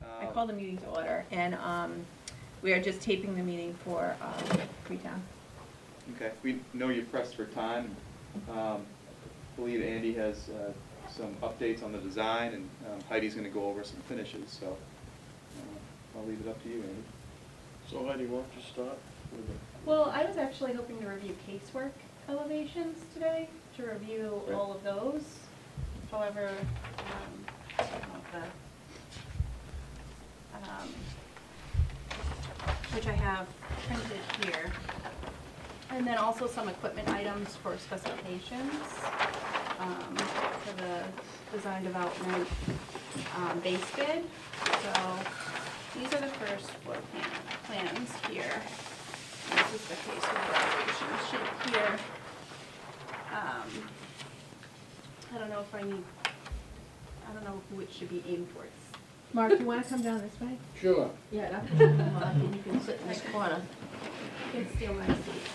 I called the meeting to order, and we are just taping the meeting for Freetown. Okay, we know you're pressed for time. Believe Andy has some updates on the design, and Heidi's gonna go over some finishes, so I'll leave it up to you, Andy. So Heidi, why don't you start with the... Well, I was actually hoping to review casework elevations today, to review Okay. all of those. However, I don't know if which I have printed here. And then also some equipment items for specifications for the design development base bid. So these are the first floor plans here. This is the case with the elevation sheet here. I don't know who it should be aimed towards. Mark, you want to come down this way? Sure. Yeah, that's Mark, and you can sit in this corner. You can steal my seat.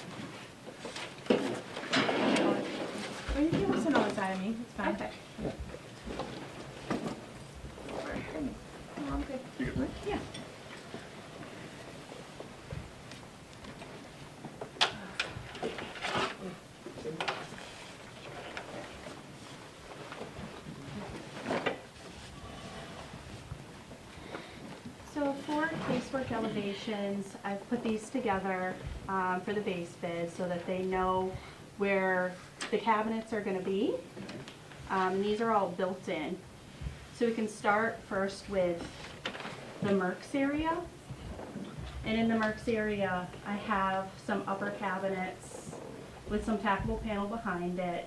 Or you can sit on the side of me, it's fine. Okay. Oh, I'm good. You good? Yeah. So for casework elevations, I've put these together for the base bid so that they know where the cabinets are gonna be. These are all built in. So we can start first with the Mercs area. And in the Mercs area, I have some upper cabinets with some tackable panel behind it.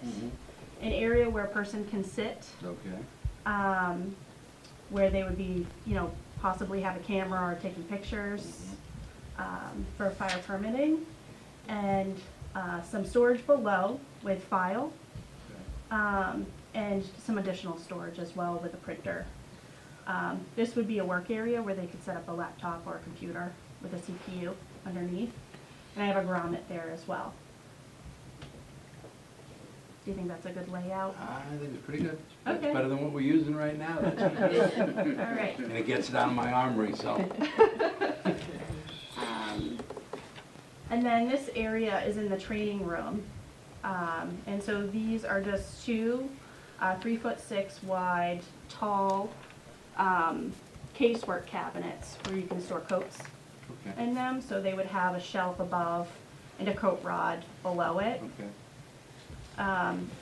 An area where a person can sit, Okay. where they would be, possibly have a camera or taking pictures for fire permitting. And some storage below with file. And some additional storage as well with a printer. This would be a work area where they could set up a laptop or a computer with a CPU underneath. And I have a grommet there as well. Do you think that's a good layout? I think it's pretty good. Okay. It's better than what we're using right now. That's All right. and it gets it out of my armory, so. And then this area is in the training room. And so these are just two 3'6" wide, tall casework cabinets where you can store coats Okay. in them. So they would have a shelf above and a coat rod below it, Okay.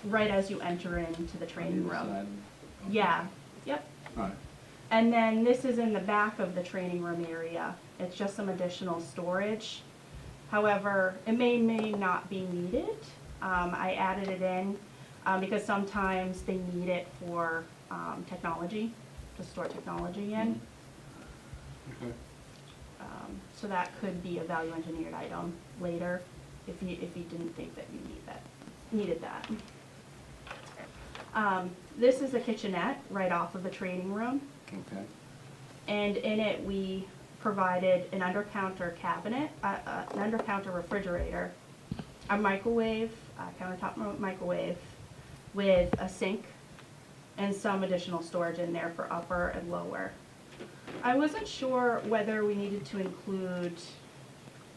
right as you enter into the training On either room. side. Okay. Yeah, yep. All right. And then this is in the back of the training room area. It's just some additional storage. However, it may not be needed. I added it in because sometimes they need it for technology, to store technology in. Okay. So that could be a value engineered item later if you didn't think that you needed that. This is a kitchenette right off of the training room. Okay. And in it, we provided an under-counter cabinet, an under-counter refrigerator, a microwave, countertop microwave, with a sink, and some additional storage in there for upper and lower. I wasn't sure whether we needed to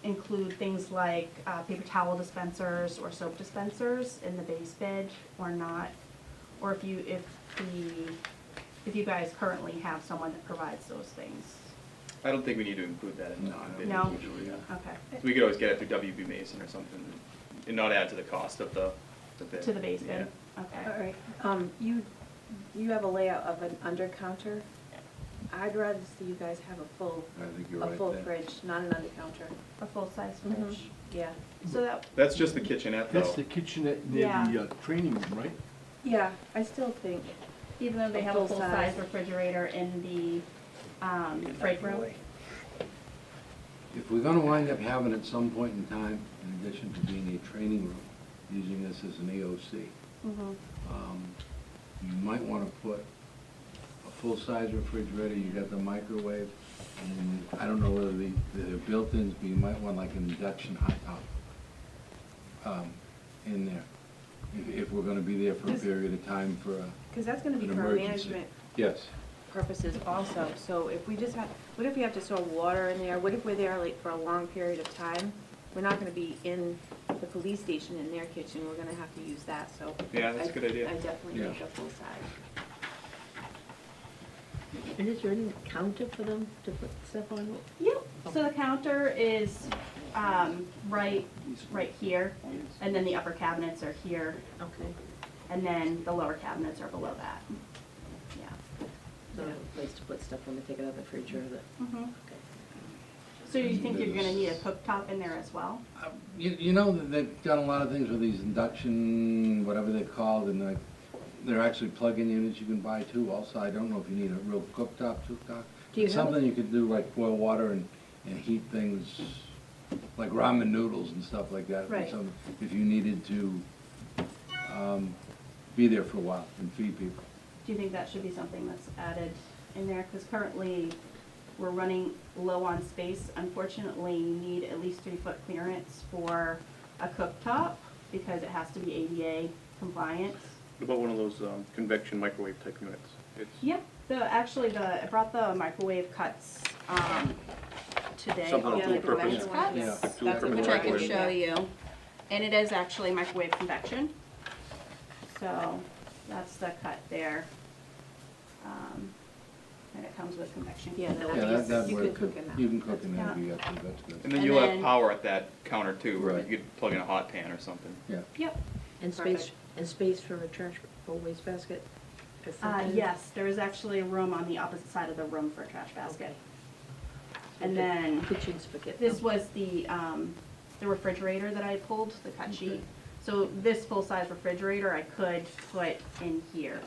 include things like paper towel dispensers or soap dispensers in the base bid or not, or if you guys currently have someone that provides those things. I don't think we need to include that in the No, I don't bid. No? usually, yeah. Okay. So we could always get it through WB Mason or something, and not add to the cost of the bid. To the base bid? Yeah. Okay. All right, you have a layout of an under counter. I'd rather see you guys have a full I think you're right there. fridge, not an under counter. A full-size Mhm. fridge. Yeah. So that, That's just the kitchenette, though. That's the kitchenette near Yeah. the training room, right? Yeah, I still think. even though they A have a full-size. full-size refrigerator in the freight room. If we're gonna wind up having at some point in time, in addition to being a training room, using this as an AOC, Mhm. you might wanna put a full-size refrigerator, you got the microwave, and then, I don't know whether they're built-ins, but you might want like an induction hot top in there. If we're gonna be there for a period of time for a, Because that's gonna be An for our emergency. management. yes, purposes also. So if we just have, what if we have to store water in there? What if we're there like for a long period of time? We're not gonna be in the police station in their kitchen, we're gonna have to use that, so. Yeah, that's a good idea. I definitely Yeah. make a full size. And is there any counter for them to put stuff on? Yep, so the counter is, right here, and then the upper cabinets are here, Okay, and then the lower cabinets are below that. Yeah. so a place to put stuff when they take it out of the fridge or the, Mhm. okay. So you think you're gonna need a cooktop in there as well? You know, that they've done a lot of things with these induction, whatever they're called, and they're actually plug-in units you can buy too also. I don't know if you need a real cooktop. Do you It's have something you could do, like boil water and heat things, like ramen noodles and stuff like that. Right. If you needed to be there for a while and feed people. Do you think that should be something that's added in there? Because currently, we're running low on space. Unfortunately, you need at least 3-foot clearance for a cooktop because it has to be ADA compliant. What about one of those convection microwave type units? It's Yep, I brought the microwave cuts, today. Something Yeah, dual like a purpose. convection one. Yeah. Cuts, Dual that's purpose which I can microwave. show you. And it is actually microwave convection. So that's the cut there. And it comes with convection. Yeah, that- Yeah, that You works. can cook in that. You can cook in Yeah. that if you got to, that's good. And then And you'll have then- power at that counter too, where Right. you could plug in a hot pan or something. Yeah. Yep. And space, for a trash, for a waste basket? or something? Yes, there is actually a room on the opposite side of the room for a trash basket. And then Kitchen spaghetti. this was the refrigerator that I pulled, the cut sheet. So this full-size refrigerator I could put in here.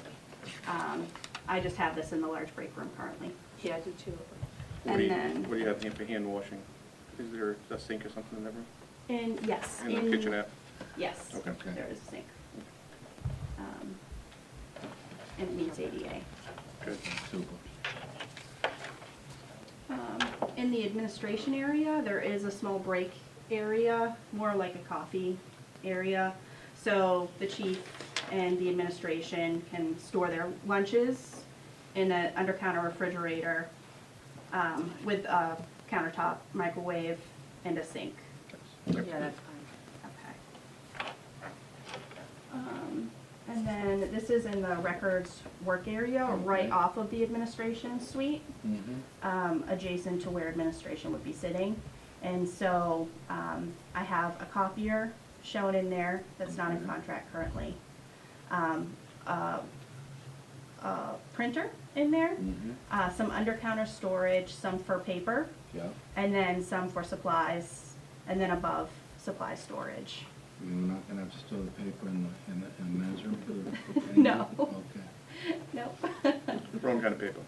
I just have this in the large break room currently. Yeah, I do too. What do you- And then- What do you have for hand washing? Is there a sink or something in that room? And yes. And a kitchenette? Yes, Okay. Okay. there is a sink. And it meets ADA. Good. Super. In the administration area, there is a small break area, more like a coffee area. So the chief and the administration can store their lunches in an under-counter refrigerator with a countertop, microwave, and a sink. Yeah, that's fine. Okay. And then this is in the records work area, right off of the administration suite, adjacent to where administration would be sitting. And so I have a copier shown in there that's not in contract currently. A printer in there, some under-counter storage, some for paper, Yeah. and then some for supplies, and then above, supply storage. You're not gonna have to store the paper in the men's room for the. No. Okay. Nope. Wrong kind of paper.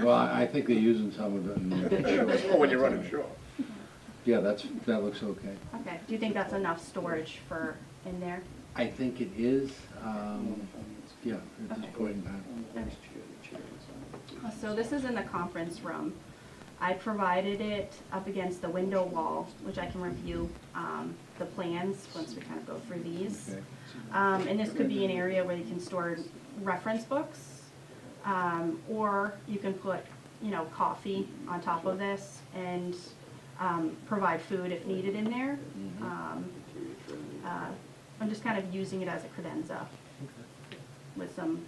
Well, I think they're using some of it in there. Oh, when you're running short. Yeah, that looks okay. Okay, do you think that's enough storage for in there? I think it is, yeah, at this point in time. So this is in the conference room. I provided it up against the window wall, which I can review the plans once we kind of go through these. Okay. And this could be an area where you can store reference books, or you can put, coffee on top of this and provide food if needed in there. I'm just kind of using it as a credenza with some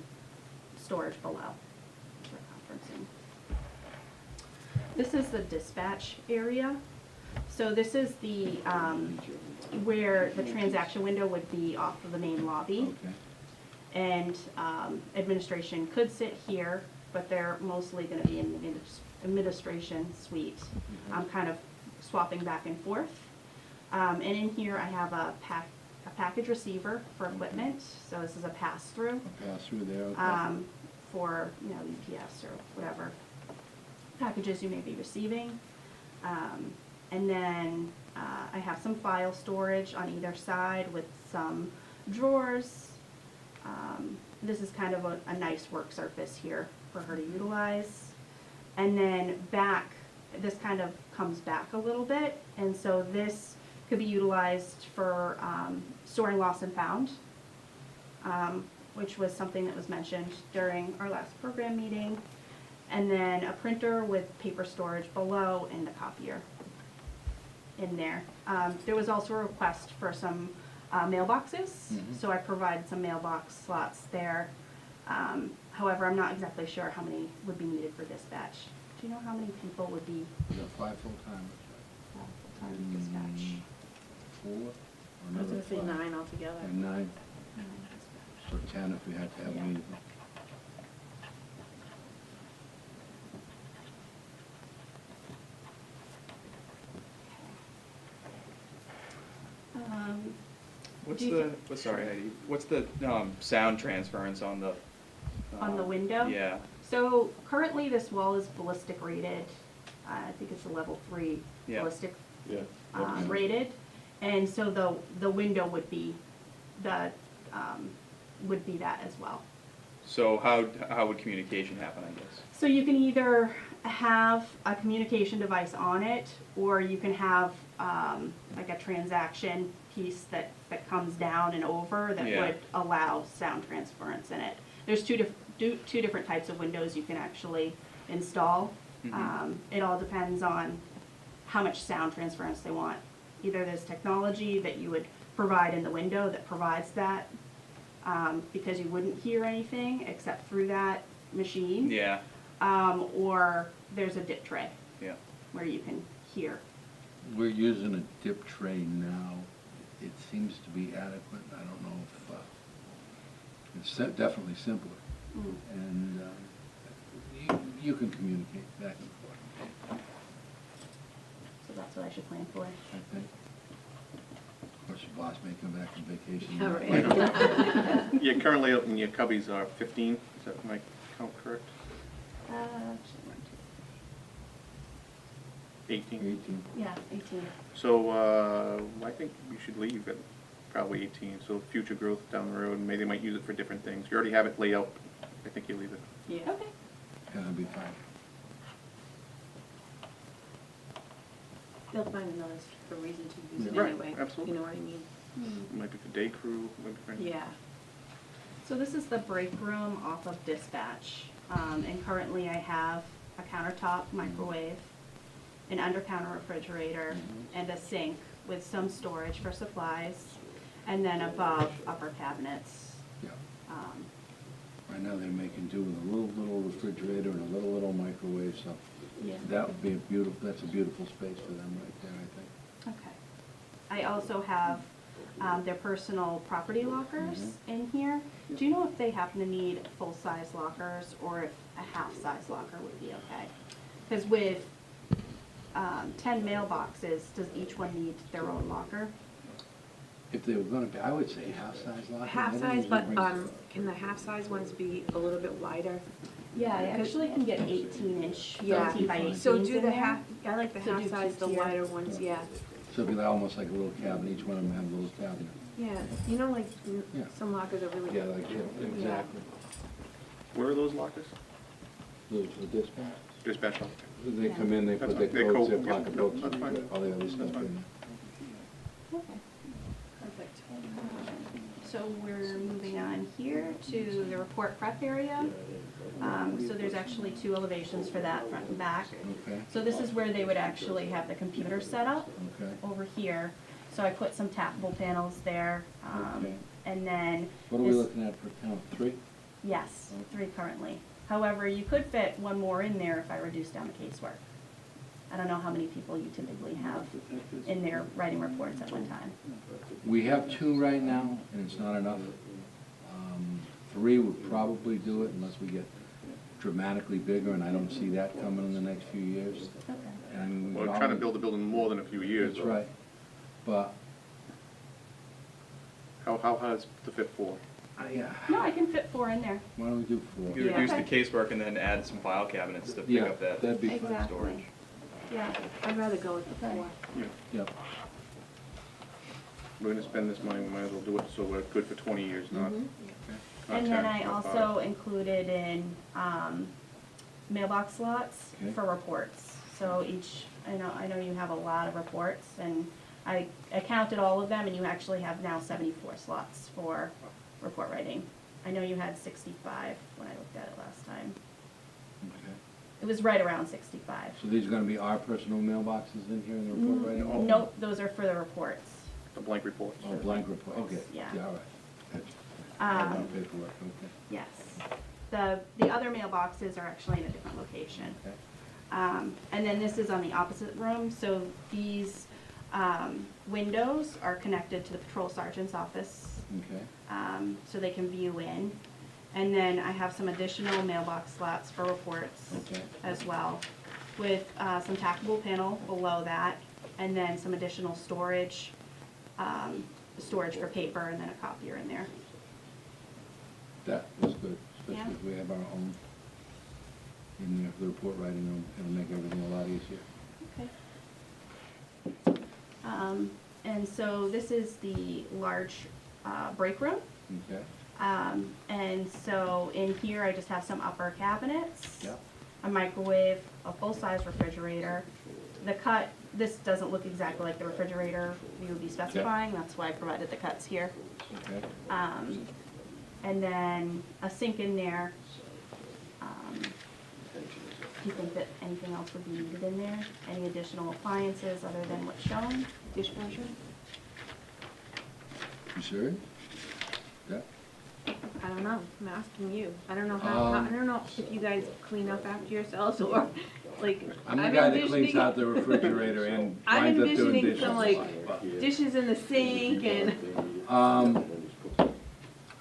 storage below for conferencing. This is the dispatch area. So this is the, where the transaction window would be off of the main lobby. Okay. And administration could sit here, but they're mostly gonna be in the administration suite. I'm kind of swapping back and forth. And in here, I have a package receiver for equipment, so this is a pass-through, I'll pass through there, okay. for, UPS or whatever packages you may be receiving. And then I have some file storage on either side with some drawers. This is kind of a nice work surface here for her to utilize. And then back, this kind of comes back a little bit, and so this could be utilized for storing lost and found. which was something that was mentioned during our last program meeting. And then a printer with paper storage below and a copier in there. There was also a request for some mailboxes, so I provided some mailbox slots there. However, I'm not exactly sure how many would be needed for dispatch. Do you know how many people would be We got 5 full-timers. full-time dispatch? 4 or I was another gonna say 5? 9 altogether. And 9, Nine dispatch. so 10 if we had to have Yeah. meetings. What's Do you sorry, Heidi, what's the, sound transference on the? On the window? Yeah, So currently, this wall is ballistic rated. I think it's a level 3 Yeah. ballistic Yeah. rated. And so the window would be that as well. so how would communication happen, I guess? So you can either have a communication device on it, or you can have like a transaction piece that comes down and over that Yeah. would allow sound transference in it. There's two different types of windows you can actually install. Mhm. It all depends on how much sound transference they want. Either there's technology that you would provide in the window that provides that, because you wouldn't hear anything except through that machine. Yeah, Or there's a dip tray yeah, where you can hear. We're using a dip tray now. It seems to be adequate. I don't know if, it's definitely simpler. Mm. And you can communicate back and forth, So that's what I should plan for. I think. Of course, your boss may come back from vacation. Yeah, right. Yeah, currently in your cubbies are 15, is that my count correct? Actually, 18. 18. yeah, 18. So, I think you should leave at probably 18, so future growth down the road, maybe they might use it for different things. You already have it laid out, I think you leave it. Yeah. Okay. Yeah, that'd be fine. They'll find another reason to use it Right, anyway. absolutely. You know what I mean? It might be for day crew, might be for. Yeah. So this is the break room off of dispatch. And currently I have a countertop microwave, an under-counter refrigerator, and a sink with some storage for supplies, and then above upper cabinets. Yeah. Um, Right now, they're making do with a little refrigerator and a little microwave, so Yeah. that would be that's a beautiful space for them right there, I think. Okay. I also have their personal property lockers in here. Do you know if they happen to need full-size lockers, or if a half-size locker would be okay? Because with 10 mailboxes, does each one need their own locker? If they were gonna be, I would say half-size locker. Half That size, usually but brings- can the half size ones be a little bit wider? Yeah, I actually can get 18-inch, Yeah. 18 by 18s So do in the there. half, I like the So do half size, the two-tier. wider ones, yeah. So it'd be almost like a little cabinet, each one of them have a little cabinet. Yeah, you know, like, Yeah. some lockers are really. Yeah, like, yeah, exactly. Where are those lockers? Those for dispatch. Dispatch locker. They come in, they That's put their fine. Their coats, their coat, yeah, pocketbooks, that's fine. all the other stuff That's fine. in there. Okay, perfect. So we're moving on here to the report prep area. So there's actually 2 elevations for that, front and back. Okay, So this is where they would actually have the computer set up, okay. over here. So I put some tappable panels there. Okay. And then. What are we this- looking at per count, 3? Yes, 3 currently. However, you could fit 1 more in there if I reduce down the casework. I don't know how many people you typically have in there writing reports at one time. We have 2 right now, and it's not enough. 3 would probably do it unless we get dramatically bigger, and I don't see that coming in the next few years. Okay. And Well, we're trying to build a building more than a few years. That's right. But, How hard is to fit 4? No, I can fit 4 in there. why don't we do 4? you Yeah. reduce the Okay. casework and then add some file cabinets to pick Yeah, up that that'd be fine. storage. Exactly. Yeah. I'd rather go with the Okay. 4. Yeah. Yep. We're gonna spend this money, we might as well do it so we're good for 20 years, not. And not then 10, I not also 5. included in mailbox slots Okay. for reports. So each, I know you have a lot of reports, and I counted all of them, and you actually have now 74 slots for report writing. I know you had 65 when I looked at it last time. Okay. It was right around 65. So these are gonna be our personal mailboxes in here in the report right now? Nope, those are for the reports. The blank reports. Oh, blank report, okay. Yeah. All right. Gotcha. I have no paperwork, okay. Yes. The other mailboxes are actually in a different location. Okay. And then this is on the opposite room, so these windows are connected to the patrol sergeant's office, Okay. so they can view in. And then I have some additional mailbox slots for reports Okay. as well, with some tackable panel below that, and then some additional storage, storage for paper, and then a copier in there. That was good, Yeah. especially if we have our own in there for the report writing room. It'll make everything a lot easier. Okay. And so this is the large break room. Okay? And so in here, I just have some upper cabinets. Yep. A microwave, a full-size refrigerator. The cut, this doesn't look exactly like the refrigerator you would be specifying, that's why I provided the cuts here. Okay? And then a sink in there. Do you think that anything else would be needed in there? Any additional appliances other than what's shown? Dishwasher? You sure? Yeah? I don't know, I'm asking you. I don't know I don't know if you guys clean up after yourselves or, like, I'm the guy that cleans envisioning- out the refrigerator and I'm winds up doing envisioning dishes. some, like, dishes in the sink and,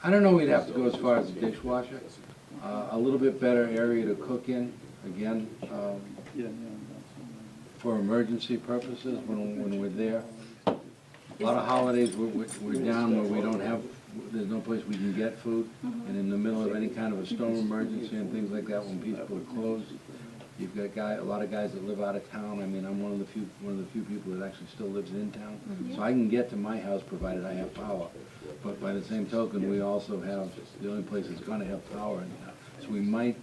I don't know we'd have to go as far as the dishwasher. A little bit better area to cook in, again, for emergency purposes when we're there. A lot of holidays, we're down where we don't have, there's no place we can get food. And in the middle of any kind of a storm emergency and things like that, when people are closed, you've got a lot of guys that live out of town. I mean, I'm one of the few people that actually still lives in town. So I can get to my house provided I have power. But by the same token, we also have, the only place that's gonna have power in town. So we might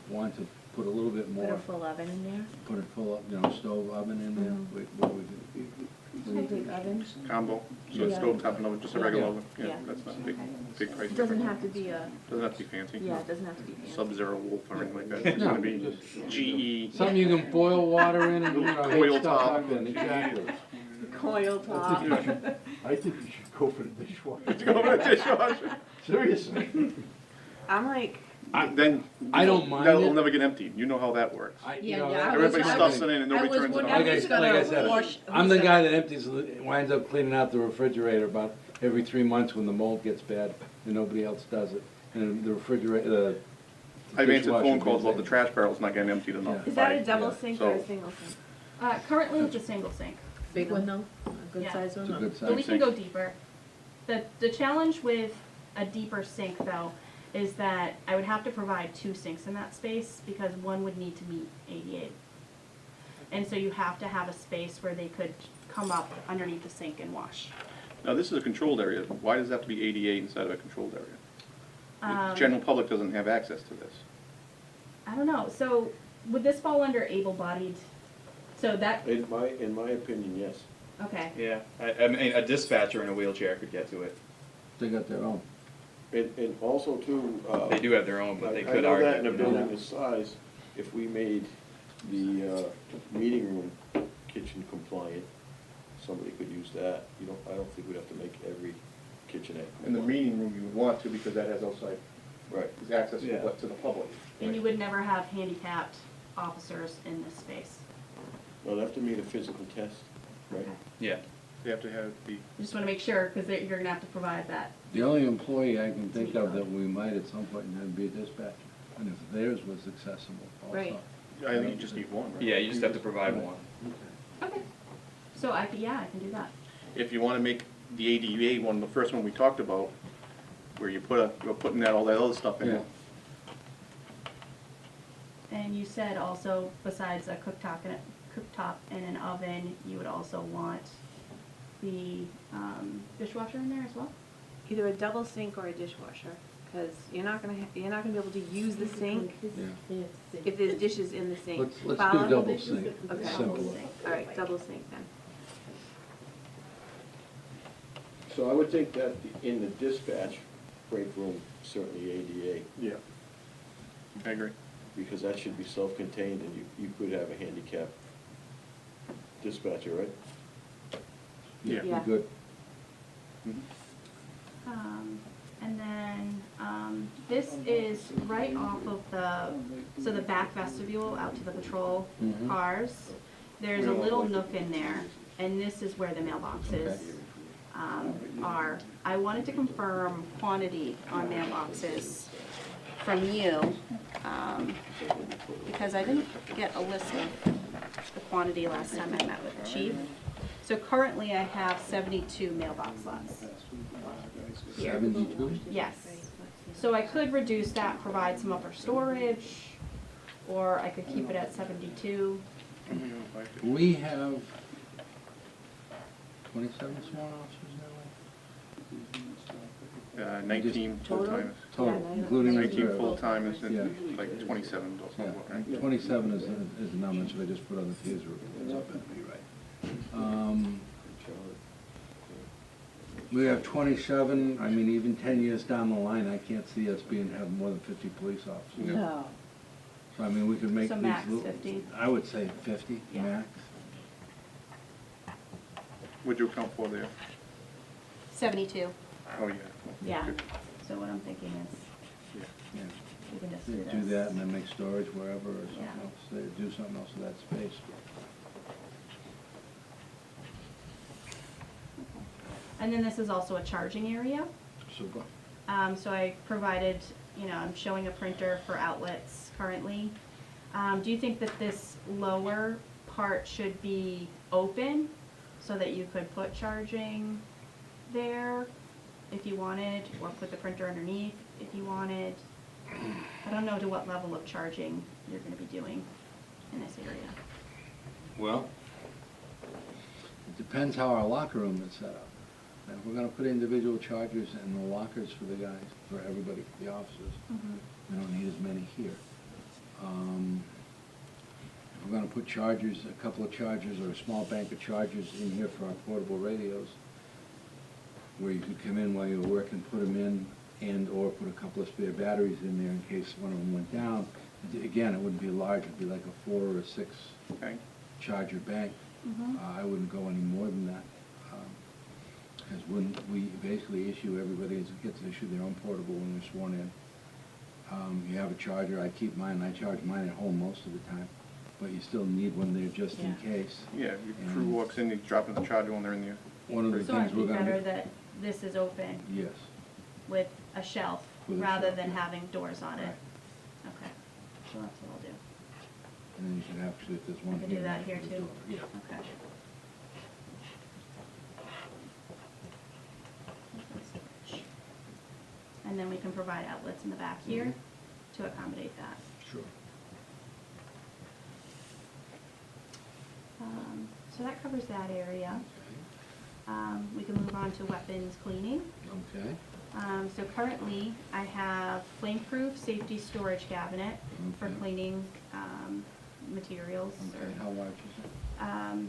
want to put a little bit put a more, full oven in there. put a full, stove oven in there. What we could- What do you think, oven? Combo, so it's Yeah. stove top and oven, just a regular Yeah. oven. Yeah, Yeah. that's not a big price. It doesn't have to be a, Doesn't have to be fancy. yeah, it doesn't have to be fancy. Sub-Zero Wolf or anything like that. It's No, gonna be just- GE. Something you can boil water in and, Coil heat stuff top. up in, exactly. Coil top. I think you should go for the dishwasher. Go with the dishwasher. Seriously. I'm like, Then. I don't mind That'll it. never get emptied, you know how that works. Yeah, yeah, I was- Everybody I stuffs was- it in and nobody I was turns it wondering on. Like I, who's like I gonna said, wash- I'm the who's guy that winds up cleaning out the refrigerator about every 3 months when the mold gets bad and nobody else does it. And the refrigerator, I've answered phone dishwasher calls goes about the in. trash barrels not getting emptied enough. Yeah. is that a by- double yeah. sink or a So- single sink? Currently, it's a single sink. Big one though? A good Yeah. size one? It's a good But we size. can go deeper. The challenge with a deeper sink, though, is that I would have to provide 2 sinks in that space because one would need to meet ADA. And so you have to have a space where they could come up underneath the sink and wash. Now, this is a controlled area. Why does it have to be ADA inside of a controlled area? The general public doesn't have access to this. I don't know, so would this fall under able-bodied? So that, In my opinion, yes. okay, Yeah, I mean, a dispatcher in a wheelchair could get to it. They got their own. And also too. They do have their own, but they I could know argue. that in a you know. building this size, if we made the meeting room kitchen compliant, somebody could use that. I don't think we'd have to make every kitchenette In the compliant. meeting room, you would want to because that has outside Right. access Yeah. to the public. and you would never have handicapped officers in this space. Well, they have to meet a physical test, right? Yeah. They have to have the, Just want to make sure, because you're gonna have to provide that. The only employee I can think of that we might at some point would be a dispatcher. And if theirs was accessible also. Right. I think you just need one, right? Yeah, you just have to provide one. Okay. So I can do that. If you wanna make the ADA one, the first one we talked about, where you're putting that, all that other stuff in. Yeah. And you said also, besides a cooktop and an oven, you would also want the dishwasher in there as well? Either a double sink or a dishwasher, because you're not gonna be able to use the sink Yeah. if there's dishes in the sink. Let's Follow? do double sink. Okay. Simple. All right, double sink then. So I would think that in the dispatch, break room, certainly ADA, Yeah. I agree. because that should be self-contained, and you could have a handicap dispatcher, right? Yeah. Yeah. Good. Mhm. And then, this is right off of so the back vestibule out to the patrol Mhm. cars. There's a little nook in there, and this is where the mailboxes, are. I wanted to confirm quantity on mailboxes from you, because I didn't get a list of the quantity last time I met with the chief. So currently I have 72 mailbox slots. Here. 72? Yes. So I could reduce that, provide some upper storage, or I could keep it at 72. We have 27 sworn officers now, 19 Total? full-timers. total, including 19 reserve. full-timers Yeah. and like 27 or Yeah, something, right? 27 is the number, so I just put on the TASER report, so that better be right. We have 27, I mean, even 10 years down the line, I can't see us having more than 50 police officers. No. So, I mean, we could make So these max little- 50. I would say 50, Yeah. max. What'd you account for there? 72. Oh, yeah. Yeah. Good. So what I'm thinking is, Yeah. we can just Yeah, do this. do that and then make storage wherever or something Yeah. else, do something else with that space. And then this is also a charging area. Super. So I provided, I'm showing a printer for outlets currently. Do you think that this lower part should be open so that you could put charging there if you wanted, or put the printer underneath if you wanted? I don't know to what level of charging you're gonna be doing in this area. Well, it depends how our locker room is set up. If we're gonna put individual chargers in the lockers for the guys, for everybody, for the officers, we don't need as many here. If we're gonna put chargers, a couple of chargers or a small bank of chargers in here for our portable radios, where you could come in while you're working, put them in, and/or put a couple of spare batteries in there in case one of them went down. Again, it wouldn't be large, it'd be like a 4 or 6 Okay. charger bank. Mhm. I wouldn't go any more than that. Because when we basically issue, everybody gets to issue their own portable when they're sworn in. You have a charger, I keep mine, I charge mine at home most of the time, but you still need one there just in Yeah. case. Yeah, your crew walks in, you drop in the charger when they're in there. One of the So it'd things be we're gonna better do. that this is open Yes, with a shelf With a rather shelf, than yeah. having doors on it. Right. Okay, so that's what I'll do. and then you can actually, if there's one I here. could do that you here can too? do it. Yeah. Okay. And then we can provide outlets in the back here to accommodate that. Sure. So that covers that area. We can move on to weapons cleaning. Okay, So currently, I have flame-proof safety storage cabinet for Okay. cleaning materials. okay, how large is it?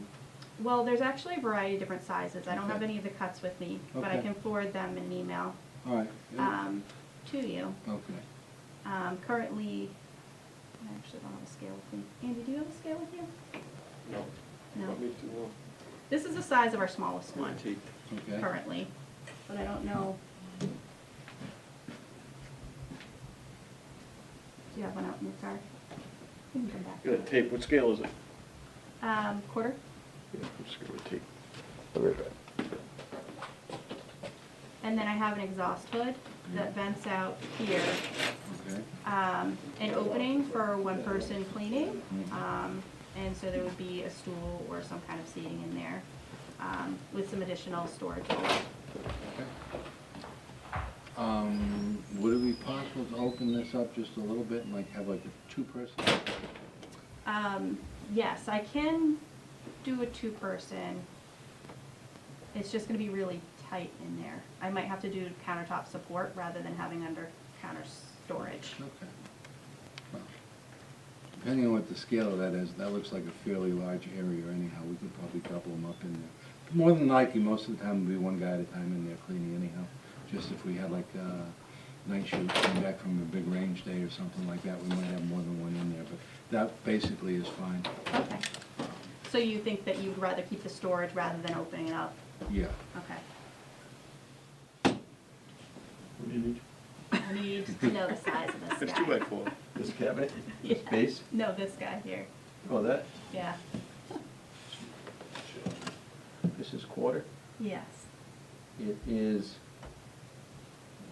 Well, there's actually a variety of different sizes. I don't have Okay. any of the cuts with me, but I Okay. can forward them in an email All right, yeah. to you. Okay. Currently, I actually don't have a scale with me. Andy, do you have a scale with you? No. No. Want me to, This is the size of our smallest one tape? Okay. currently, but I don't know. Do you have one out in your car? You can come back. Yeah, tape, what scale is it? Quarter? Yeah, I'm just gonna tape. I'll be right back. And then I have an exhaust hood that vents out here. Okay. An opening for one person cleaning. And so there would be a stool or some kind of seating in there, with some additional storage. Would it be possible to open this up just a little bit and like have like a 2-person? Yes, I can do a 2-person. It's just gonna be really tight in there. I might have to do countertop support rather than having under counter storage. Okay. Well, depending on what the scale of that is, that looks like a fairly large area anyhow. We could probably couple them up in there. More than likely, most of the time, it'll be one guy at a time in there cleaning anyhow. Just if we had like night shoot, come back from a big range day or something like that, we might have more than one in there, but that basically is fine. Okay. So you think that you'd rather keep the storage rather than opening it up? Yeah. Okay. What do you need? I need to know the size of this It's guy. 2x4. This cabinet? Yeah. Base? No, this guy here. Oh, that? Yeah. This is quarter. Yes, It is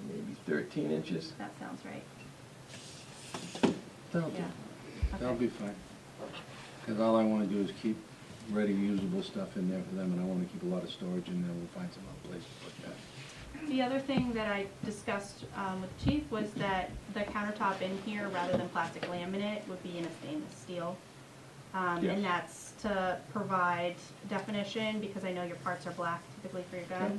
maybe 13 inches. that sounds right. That'll do. Yeah. That'll Okay. be fine. Because all I want to do is keep ready, usable stuff in there for them, and I want to keep a lot of storage in there. We'll find some other place to put that. The other thing that I discussed with the chief was that the countertop in here, rather than plastic laminate, would be in a stainless steel. Yes. And that's to provide definition, because I know your parts are black typically for your gun,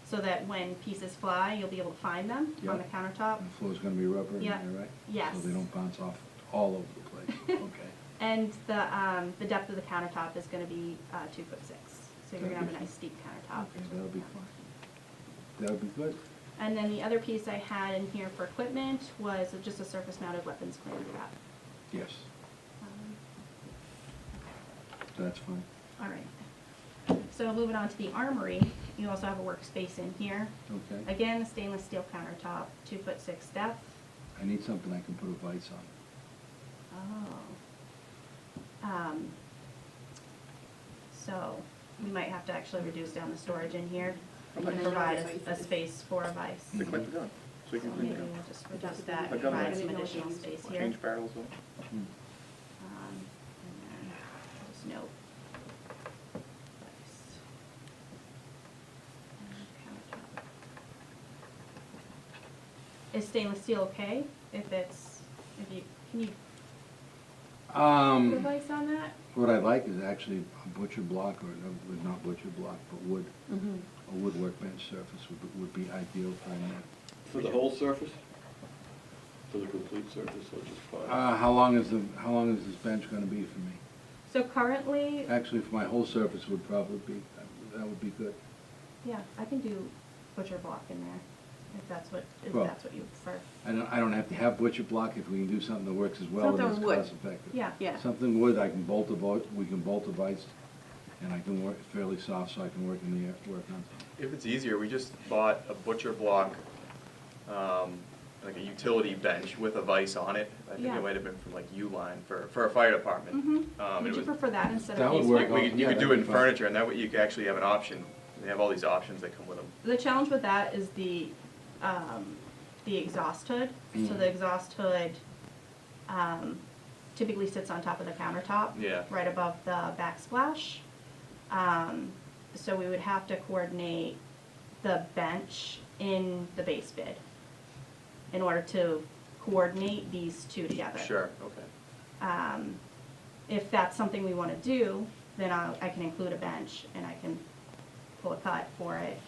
so that when pieces fly, you'll be able to find them on the Yep. countertop. The floor's going to be rubber in Yeah. there, right? Yes. So they don't bounce off all over the place. Okay. And the depth of the countertop is gonna be 2'6", so you're gonna have a nice steep countertop. Okay, that'll be fine. That'll be good. And then the other piece I had in here for equipment was just a surface-mounted weapons clearing trap. Yes, Um, that's fine. All right. So moving on to the armory, you also have a workspace in here. Okay. Again, stainless steel countertop, 2'6" depth. I need something I can put a vise on. Oh. So we might have to actually reduce down the storage in here and Okay. provide a space for a vise. They clip the gun, so you So can clean maybe it we'll up. just reduce that, I and got provide it. some additional space here. Change barrels though. Hmm. And then just note. Vise. And countertop. Is stainless steel okay? Can you put a Um, vise on that? what I'd like is actually a butcher block, or not butcher block, but wood. Mm-hmm. A wood workbench surface would be ideal for that. For the whole surface? For the complete surface, or just part? How long is this bench gonna be for me? So currently, Actually, for my whole surface would probably be, that would be good. yeah, I can do butcher block in there, if that's what Well- you prefer. I don't have to have butcher block if we can do something that works as well and Something is wood. cost effective. Yeah. Yeah. Something wood, I can we can bolt a vise, and I can work fairly soft, so I can work in the, work on something. If it's easier, we just bought a butcher block, like a utility bench with a vise on it. I think Yeah. it might have been from like Uline for a fire department. Mm-hmm. Would it you was- prefer that instead That of would casework? work. You Yeah, could do that'd it in be fine. furniture, and that way you could actually have an option. They have all these options that come with them. The challenge with that is the exhaust hood. So the exhaust hood typically sits on top of the countertop. Yeah. Right above the backsplash. So we would have to coordinate the bench in the base bid in order to coordinate these two together. Sure, okay. If that's something we want to do, then I can include a bench and I can pull a cut for it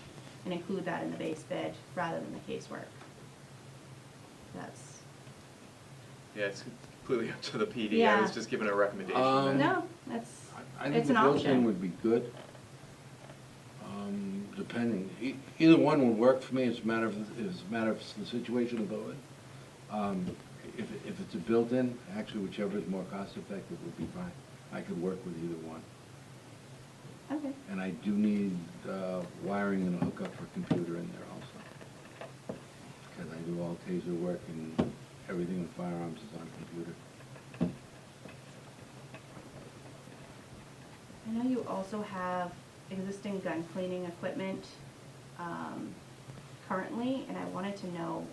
and include that in the base bid rather than the casework. That's, Yeah, it's completely up to the PD. I Yeah. was just giving a recommendation. no, that's, I think it's the an built-in option. would be good. Depending, either one would work for me, it's a matter of the situation of the hood. If it's a built-in, actually whichever is more cost-effective would be fine. I could work with either one. Okay. And I do need wiring and a hookup for a computer in there also. Because I do all taser work and everything with firearms is on computer. I know you also have existing gun cleaning equipment currently, and I wanted to know,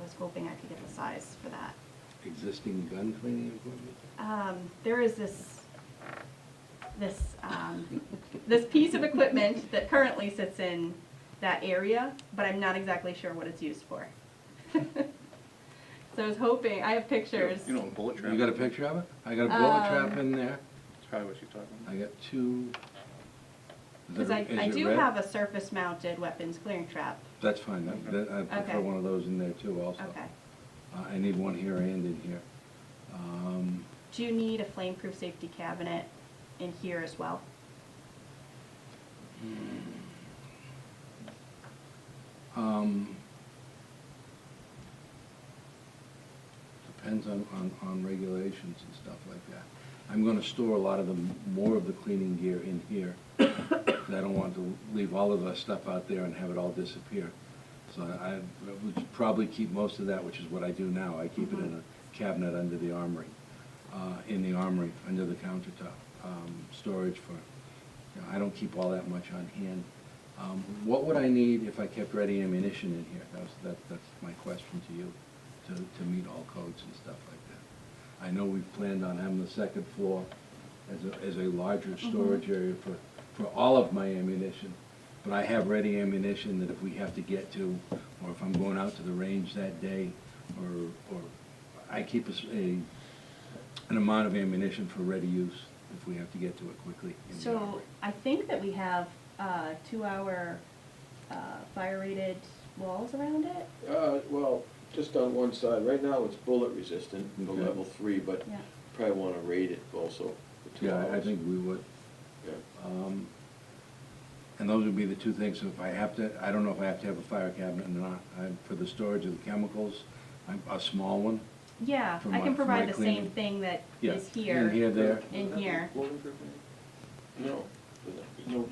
I was hoping I could get the size for that. Existing gun cleaning equipment? There is this piece of equipment that currently sits in that area, but I'm not exactly sure what it's used for. So I was hoping, I have pictures. You know, a bullet trap. You got a picture of it? I got a bullet trap Um, in there. That's probably what she's talking about. I got two. Because I do have a surface-mounted weapons clearing trap. That's fine, I prefer Okay. one of those in there too also. Okay. I need one here and in here. Do you need a flame-proof safety cabinet in here as well? depends on regulations and stuff like that. I'm gonna store a lot of more of the cleaning gear in here. 'Cause I don't want to leave all of the stuff out there and have it all disappear. So I would probably keep most of that, which is what I do now. I keep it in a cabinet under the armory, under the countertop. Storage for, I don't keep all that much on hand. What would I need if I kept ready ammunition in here? That's my question to you, to meet all codes and stuff like that. I know we've planned on having the second floor as a larger storage area for all of my ammunition. But I have ready ammunition that if we have to get to, or if I'm going out to the range that day, or I keep an amount of ammunition for ready use if we have to get to it quickly. in the So armory. I think that we have 2-hour fire rated walls around it. Well, just on one side, right now it's bullet resistant, the Okay. level 3, but Yeah. probably wanna rate it also for 2 hours. Yeah, I think we would. Yeah. And those would be the two things, so if I have to, I don't know if I have to have a fire cabinet or not. For the storage of the chemicals, a small one. Yeah, For I my- can for my provide the cleaning. same thing that Yeah, is here. in here, there. In here. No.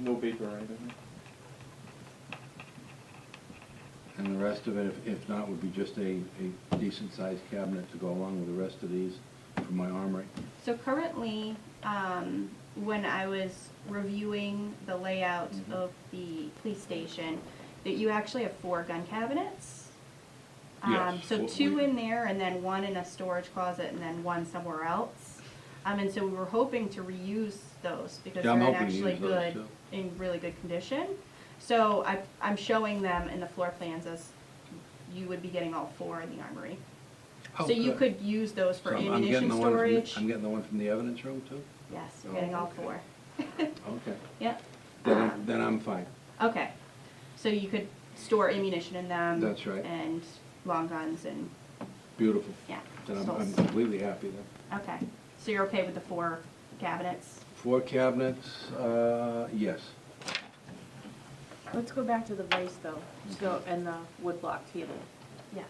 No vapor or anything? And the rest of it, if not, would be just a decent-sized cabinet to go along with the rest of these for my armory. So currently, when I was reviewing the layout of the police station, that you actually have 4 gun cabinets. Yes, So what 2 we- in there, and then 1 in a storage closet, and then 1 somewhere else. And so we were hoping to reuse those, because Yeah, they're I'm in hoping to actually use those, good, too. in really good condition. So I'm showing them in the floor plans as you would be getting all 4 in the armory. Oh, So you good. could use those for So I'm ammunition getting the one from the- storage. I'm getting the one from the evidence room, too? Yes, you're Oh, getting all okay. 4. Okay. Yep. Then I'm fine. Okay, so you could store ammunition in them. That's right. And long guns and, Beautiful. yeah. Then I'm pistols. completely happy then. Okay, so you're okay with the 4 cabinets? 4 cabinets, yes. Let's go back to the vise though, so, and the woodblock table. Yes.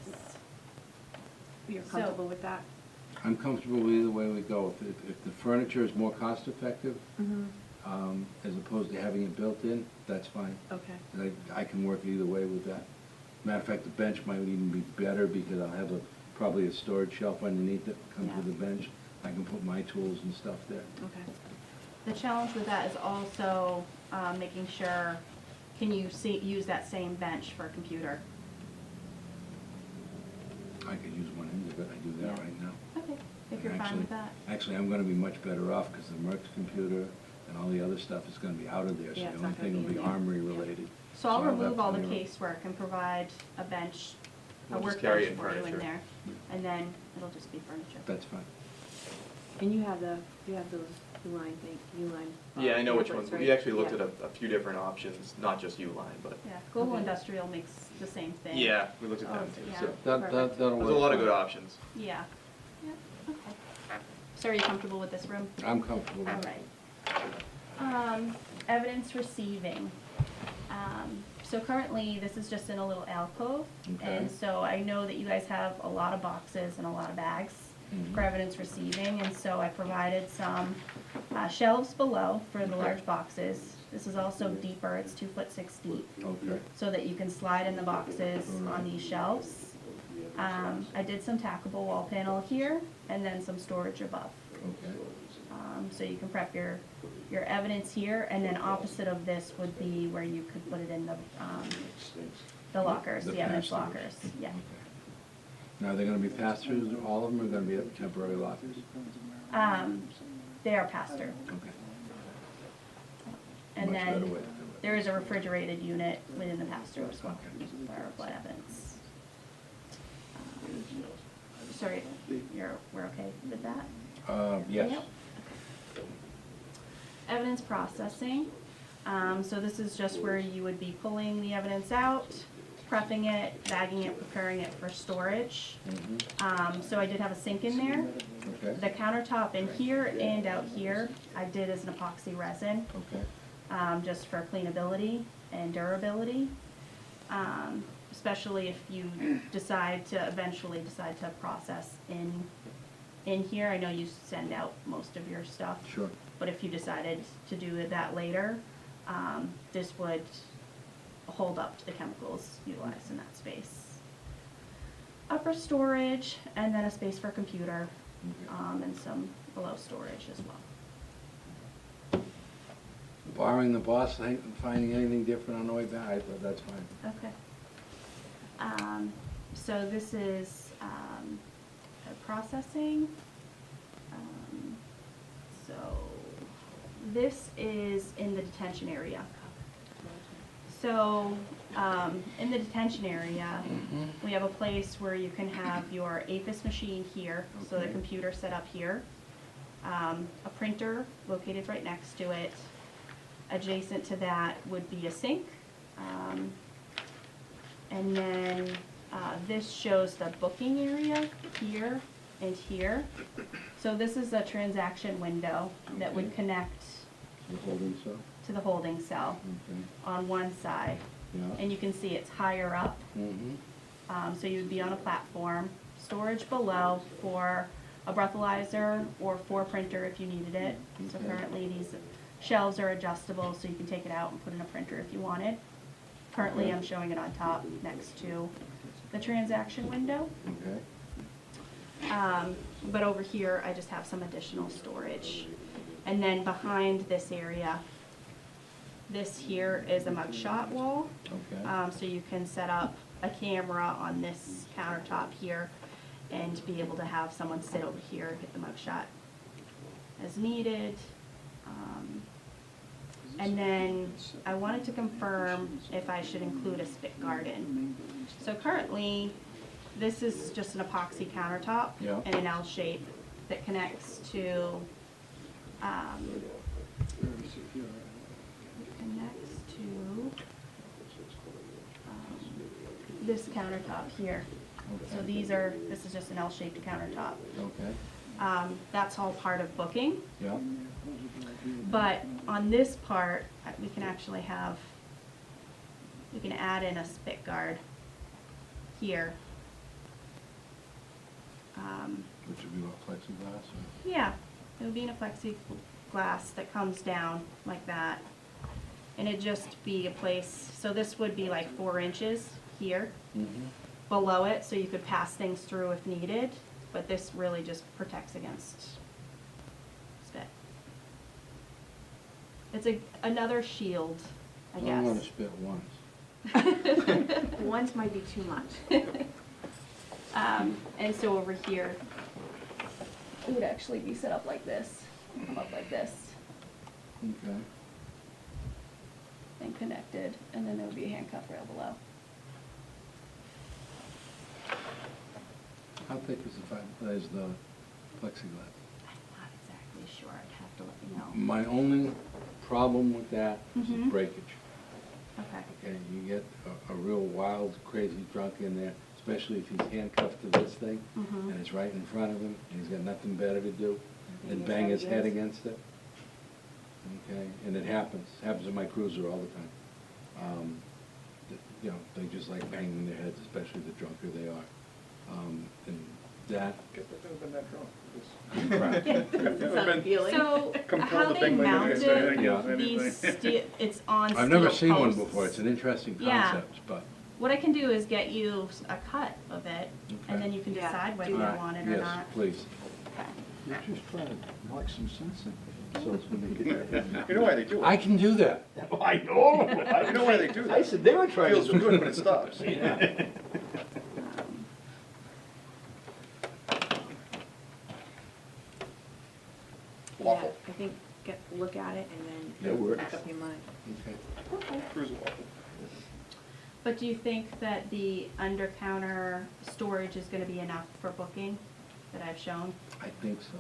You're So- comfortable with that? I'm comfortable with either way we go. If the furniture is more cost-effective, as opposed to having it built in, that's fine. Okay. I can work either way with that. Matter of fact, the bench might even be better because I'll have probably a storage shelf underneath that comes with Yeah. the bench. I can put my tools and stuff there. Okay. The challenge with that is also making sure, can you use that same bench for a computer? I could use one end of it, I do that Yeah. right now. Okay, if you're fine with that. Actually, I'm gonna be much better off because the Merck's computer and all the other stuff is gonna be out of there, so Yeah, the it's only not gonna thing will be be in there. armory Yeah. related. So I'll I'll have remove all the plenty of- casework and provide a bench, a We'll just carry workbench it in for you in furniture. there. And then it'll just be furniture. That's fine. And you have those Uline thing, Uline. Yeah, I know which tablets, ones. right? We actually looked Yeah. at a few different options, not just Uline, but. Yeah, Global Okay. Industrial makes the same thing. Yeah, we looked at Oh, them too, yeah. so. Perfect. That'll work. There's a lot of fine. good options. Yeah, yeah, okay. So are you comfortable with this room? I'm comfortable All with it. right. Evidence receiving. So currently, this is just in a little alcove. Okay. And so I know that you guys have a lot of boxes and a lot of bags for evidence receiving. And so I provided some shelves below for the Okay. large boxes. This is also deeper, it's 2'6" deep, Okay. so that you can slide in the boxes on these shelves. I did some tackable wall panel here, and then some storage above. Okay. So you can prep your evidence here, and then opposite of this would be where you could put it in the lockers, the evidence pass-throughs. lockers, yeah. Okay. Now, are they gonna be pass-throughs, all of them, or gonna be temporary lockers? They are passed through. Okay. And Much better then way to do it. there is a refrigerated unit within the pass-through as well, Okay. for blood evidence. Sorry, we're okay with that? Yes. Yep. Evidence processing. So this is just where you would be pulling the evidence out, prepping it, bagging it, preparing it for storage. So I did have a sink in there. Okay. The countertop in here and out here, I did as an epoxy resin, Okay. just for cleanability and durability. especially if you eventually decide to process in here. I know you send out most of your stuff. Sure. But if you decided to do that later, this would hold up to the chemicals utilized in that space. Upper storage, and then a space for computer, and some below storage as well. Barring the boss finding anything different on the way back, that's fine. Okay. So this is processing. So this is in the detention area. So in the detention area, we have a place where you can have your APIS machine here, so the Okay. computer set up here, a printer located right next to it. Adjacent to that would be a sink. And then this shows the booking area here and here. So this is a transaction window that would Okay. connect The holding cell? to the holding cell Okay, on one side. yeah. And you can see it's higher up. Mm-hmm. So you would be on a platform. Storage below for a breathalyzer or for a printer if you needed it. So Okay. currently these shelves are adjustable, so you can take it out and put in a printer if you wanted. Currently, Okay. I'm showing it on top next to the transaction window. Okay. But over here, I just have some additional storage. And then behind this area, this here is a mugshot wall. Okay. So you can set up a camera on this countertop here and be able to have someone sit over here and get the mugshot as needed. And then I wanted to confirm if I should include a spit garden. So currently, this is just an epoxy countertop Yeah. in an L shape that connects to, this countertop here. So Okay. this is just an L-shaped countertop. Okay, That's all part of booking. yeah. But on this part, we can actually we can add in a spit guard here. Which would be what, plexiglass or? Yeah, it would be in a plexiglass that comes down like that. And it'd just be a place, so this would be like 4 inches here Mm-hmm. below it, so you could pass things through if needed. But this really just protects against spit. It's another shield, I guess. I'm gonna spit once. Once might be too much. And so over here, it would actually be set up like this, come up like this, Okay. and connected, and then there would be a handcuff rail below. How thick is the plexiglass? I'm not exactly sure, I'd have to let you know. My only problem with that is the Mhm. breakage. Okay. Okay, you get a real wild, crazy drunk in there, especially if he's handcuffed to this thing, Mhm. and it's right in front of him, and he's got nothing better to do than his bang head his head against- against it. Okay, and it happens in my cruiser all the time. You know, they just like banging their heads, especially the drunker they are. And that, Guess I've never been that drunk. It's unfeeling. So, Compelled how to they bang my head mount against anything, Yeah. else, these, anything. it's on steel I've never seen one posts. before, it's an interesting Yeah. concept, but. What I can do is get you a cut of it, Okay. and then you can Yeah, decide whether do you that. want it or Yes, not. please. Okay. You're just trying to knock some sense in, so it's when they get that. You know why they do it? I can do that. I know. You know why they do that? I said they were trying to Feels do good it. when it stops. Waffle. Yeah, I think, look at it That and then works. make up your mind. Okay. Cruiser waffle. But do you think that the under-counter storage is gonna be enough for booking that I've shown? I think so.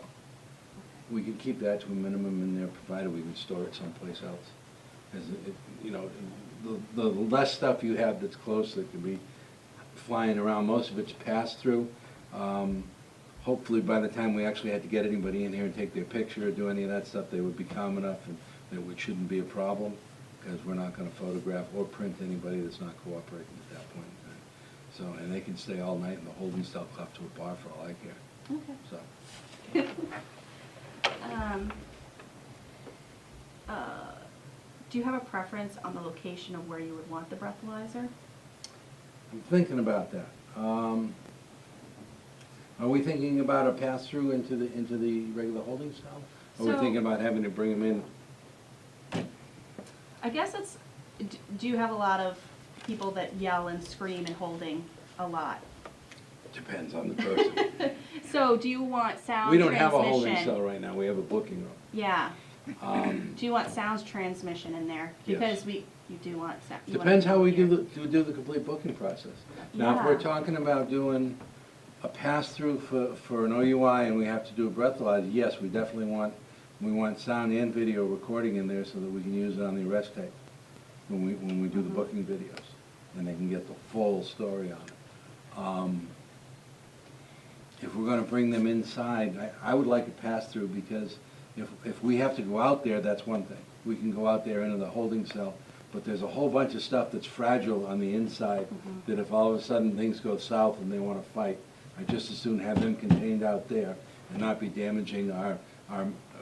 We can keep that to a minimum in there, provided we can store it someplace else. As you know, the less stuff you have that's close that can be flying around, most of it's passed through. Hopefully, by the time we actually had to get anybody in here and take their picture or do any of that stuff, they would be calm enough and that it shouldn't be a problem, because we're not gonna photograph or print anybody that's not cooperating at that point in time. So, and they can stay all night in the holding cell up to a bar for all I care, Okay. so. Do you have a preference on the location of where you would want the breathalyzer? I'm thinking about that. Are we thinking about a pass-through into the regular holding cell? Are we So- thinking about having to bring them in? I guess it's, do you have a lot of people that yell and scream and holding a lot? Depends on the person. So do you want sound We transmission? don't have a holding cell right now, we have a booking room. Yeah. Um, Do you want sound transmission in there? Yes. Because you do want sound. Depends how we do the complete booking process. Now, if we're Yeah. talking about doing a pass-through for an OUI and we have to do a breathalyzer, yes, we definitely want sound and video recording in there so that we can use it on the arrest tape when we do the booking videos, and they can get the full story on it. If we're gonna bring them inside, I would like a pass-through, because if we have to go out there, that's one thing. We can go out there into the holding cell, but there's a whole bunch of stuff that's fragile on the inside, that if all of a sudden things go south and they wanna fight, I'd just as soon have them contained out there and not be damaging our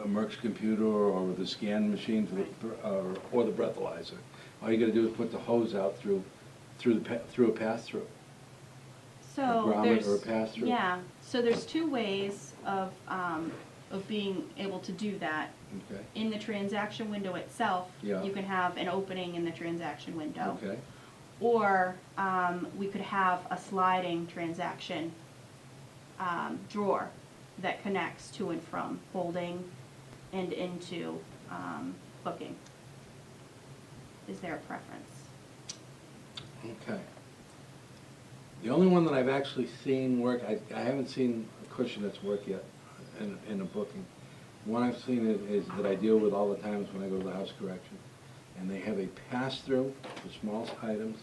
Merck's computer or the scan machine or the breathalyzer. All you gotta do is put the hose out through a pass-through. So grommet there's, or a pass-through? yeah, so there's two ways of being able to do that. Okay, In the transaction window itself, Yeah. you can have an opening in the transaction window. okay, Or we could have a sliding transaction drawer that connects to and from holding and into booking. Is there a preference? okay. The only one that I've actually seen work, I haven't seen a cushion that's worked yet in a booking. One I've seen is that I deal with all the times when I go to the house correction. And they have a pass-through for small items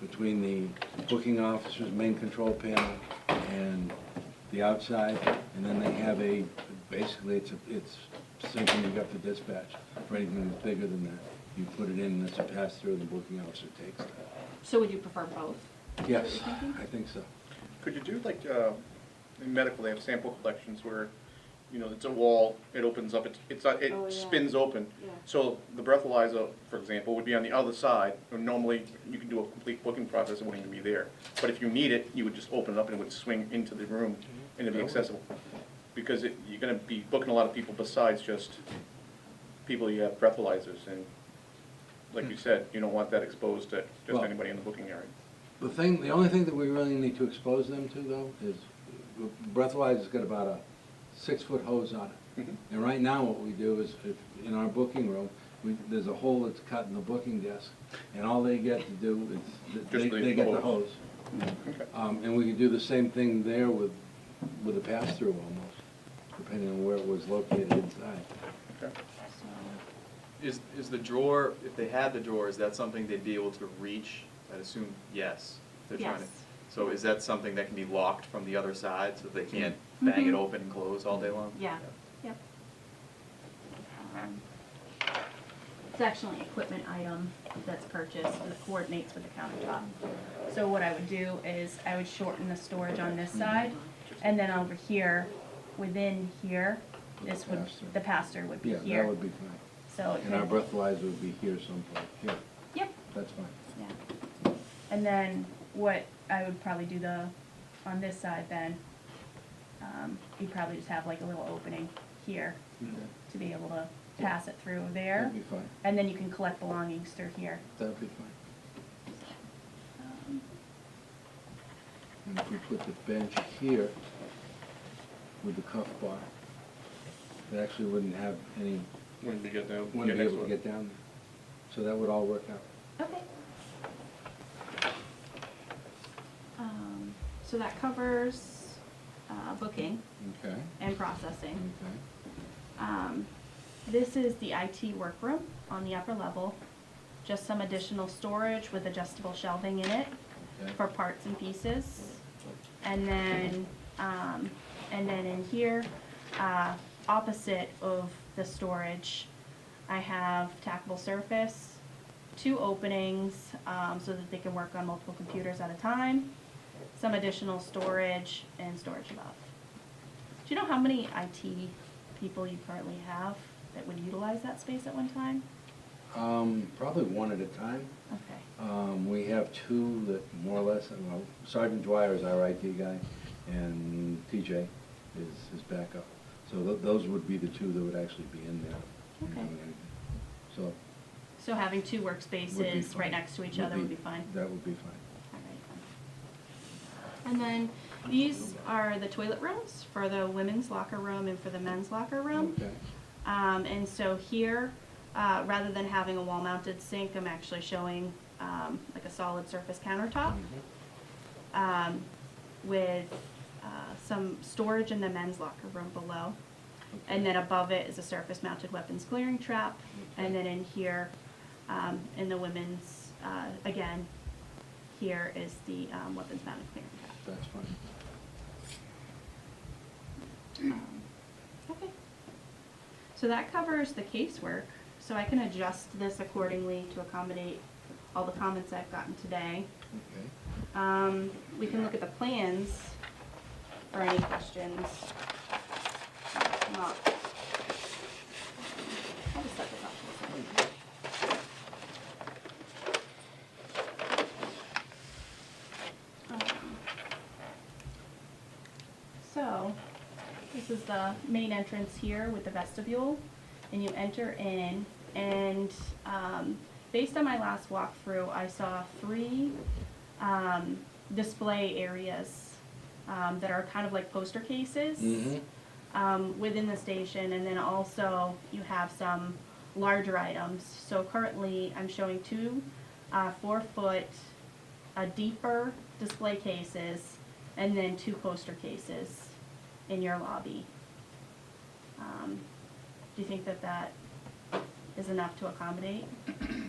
between the booking officer's main control panel and the outside. And then they have basically it's syncing up to dispatch. For anything that's bigger than that, you put it in and it's a pass-through and the booking officer takes that. So would you prefer both? Yes, I think so. Could you do like, in medical, they have sample collections where, you know, it's a wall, it opens up, it Oh, yeah. spins open. Yeah. So the breathalyzer, for example, would be on the other side, and normally you can do a complete booking process, it wouldn't even be there. But if you need it, you would just open it up and it would swing into the room and it'd be accessible. Because you're gonna be booking a lot of people besides just people you have breathalyzers, and like you said, you don't want that exposed to just Well- anybody in the booking area. The only thing that we really need to expose them to, though, is breathalyzer's got about a 6-foot hose on it. Mhm. And right now, what we do is, in our booking room, there's a hole that's cut in the booking desk, and all they get to do is, Just they leave get the the hose. Okay. And we could do the same thing there with a pass-through almost, depending on where it was located inside. Okay. So, Is the drawer, if they had the drawer, is that something they'd be able to reach? I'd assume yes. They're trying to. Yes. So is that something that can be locked from the other side so they can't bang it Mhm. open and close all day long? yeah, yep. It's actually an equipment item that's purchased that coordinates with the countertop. So what I would do is I would shorten the storage on this side, and then over here, within here, this would, Pass-through. the pass-through would be Yeah, here. that would be fine. So it And our could, breathalyzer would be here someplace, yeah, yep, that's fine. yeah. And then what I would probably do on this side then, you'd probably just have like a little opening here to be able to pass it through there. That'd be fine, And then you can collect belongings through here. that'd be fine. Um, And if we put the bench here with the cuff bar, it actually wouldn't have any, When we get down, wouldn't be able to get down there. So that would all work out. Okay. So that covers booking Okay, and processing. okay. This is the IT workroom on the upper level. Just some additional storage with adjustable shelving in it Okay. for parts and pieces. And then in here, opposite of the storage, I have tackable surface, 2 openings, so that they can work on multiple computers at a time. some additional storage and storage above. Do you know how many IT people you currently have that would utilize that space at one time? Probably one at a time. Okay. We have two that more or less, well, Sergeant Dwyer is our IT guy, and TJ is his backup. So those would be the two that would actually be in there. Okay. doing anything. So. So having two would be workspaces fine. right next to each other would be fine? That would be fine. All right. And then these are the toilet rooms for the women's locker room and for the men's locker room. Okay. And so here, rather than having a wall-mounted sink, I'm actually showing like a solid surface countertop with some storage in the men's locker room below. And then above it is a surface-mounted weapons clearing trap. And then in here, in the women's, again, here is the weapons-mounted clearing trap. That's fine. Okay. So that covers the casework. So I can adjust this accordingly to accommodate all the comments I've gotten today. Okay. We can look at the plans for any questions. Come up. I'll just set this up for a second. So, this is the main entrance here with the vestibule, and you enter in, and based on my last walkthrough, I saw 3 display areas that are kind of like poster cases within the station, and then also you have some larger items. So currently, I'm showing 2 4-foot deeper display cases, and then 2 poster cases in your lobby. Do you think that that is enough to accommodate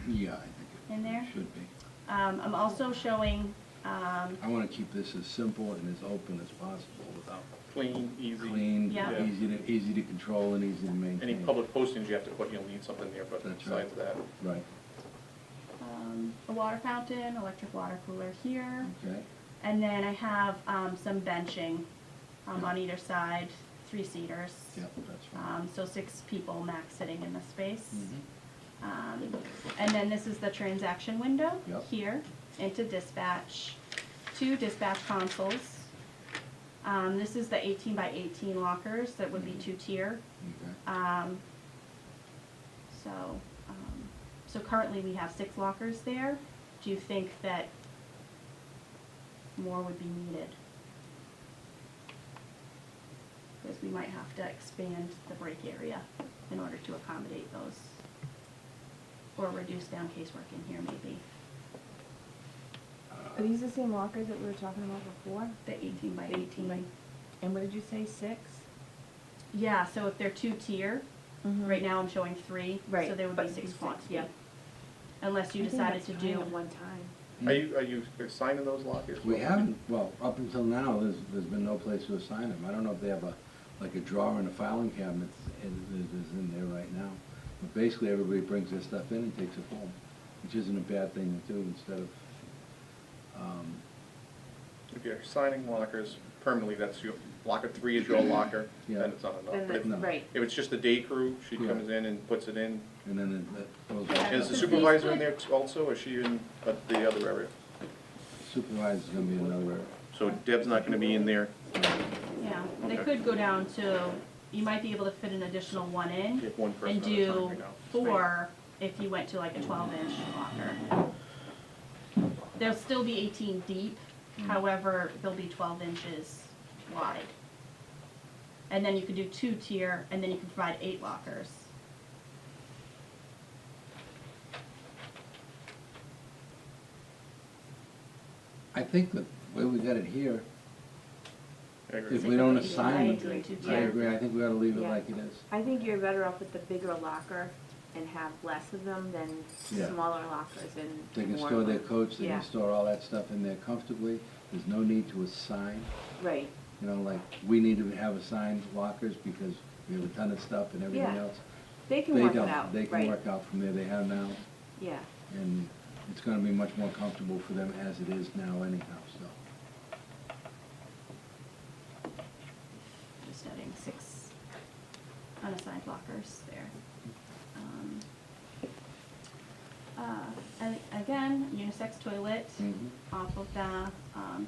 Yeah, I think in there? it should be. I'm also showing, I want to keep this as simple and as open as possible without Clean, easy. clean, Yeah. easy to control and easy to maintain. Any public postings you have to put, you'll need something there, but That's besides right. that. Right, a water fountain, electric water cooler here. okay. And then I have some benching on either side, 3-seaters. Yep, that's fine. So 6 people max sitting in the space. Mhm. And then this is the transaction window Yep. here into dispatch, 2 dispatch consoles. This is the 18 by 18 lockers that would be 2-tier. Okay. So currently we have 6 lockers there. Do you think that more would be needed? Because we might have to expand the break area in order to accommodate those. Or reduce down casework in here maybe. Are these the same lockers that we were talking about before? The 18 by 18. And what did you say, 6? Yeah, so if they're 2-tier, right now I'm showing 3. Right, So there would but be 6 six, quantity. yeah. Unless you I think decided that's to fine do. at one time. Are you assigning those lockers? We haven't, well, up until now, there's been no place to assign them. I don't know if they have like a drawer in a filing cabinet is in there right now. But basically, everybody brings their stuff in and takes it home, which isn't a bad thing to do instead of, If you're assigning lockers permanently, that's your, locker 3 is your locker, Yeah. then it's not enough. Then But if- that's, right. If it's just a day crew, she Yeah. comes in and puts it in. and then it goes Yeah. back. Is the Because supervisor in these there also, or is she in the other area? Supervisor's gonna be another area. So Deb's not gonna be in there? Yeah, they Okay. could go down to, you might be able to fit an additional 1 in. You have one person And at a time do right now. 4 if you went to like a 12-inch locker. They'll still be 18 deep, however, they'll be 12 inches wide. And then you could do 2-tier, and then you can provide 8 lockers. I think the way we got it here, I agree. if we don't Like a assign, 18 I 2-tier. agree, I think we ought to leave it Yeah. like it is. I think you're better off with the bigger locker and have less of them than Yeah. smaller lockers and They can more store of their them. coats, they Yeah. can store all that stuff in there comfortably. There's no need to assign. Right, You know, like, we need to have assigned lockers because we have a ton of stuff and everything Yeah. else. they can They work it don't. out, They can right, work out from there, they have now, yeah. and it's gonna be much more comfortable for them as it is now anyhow, so. just adding 6 unassigned lockers there. And again, unisex toilet off of the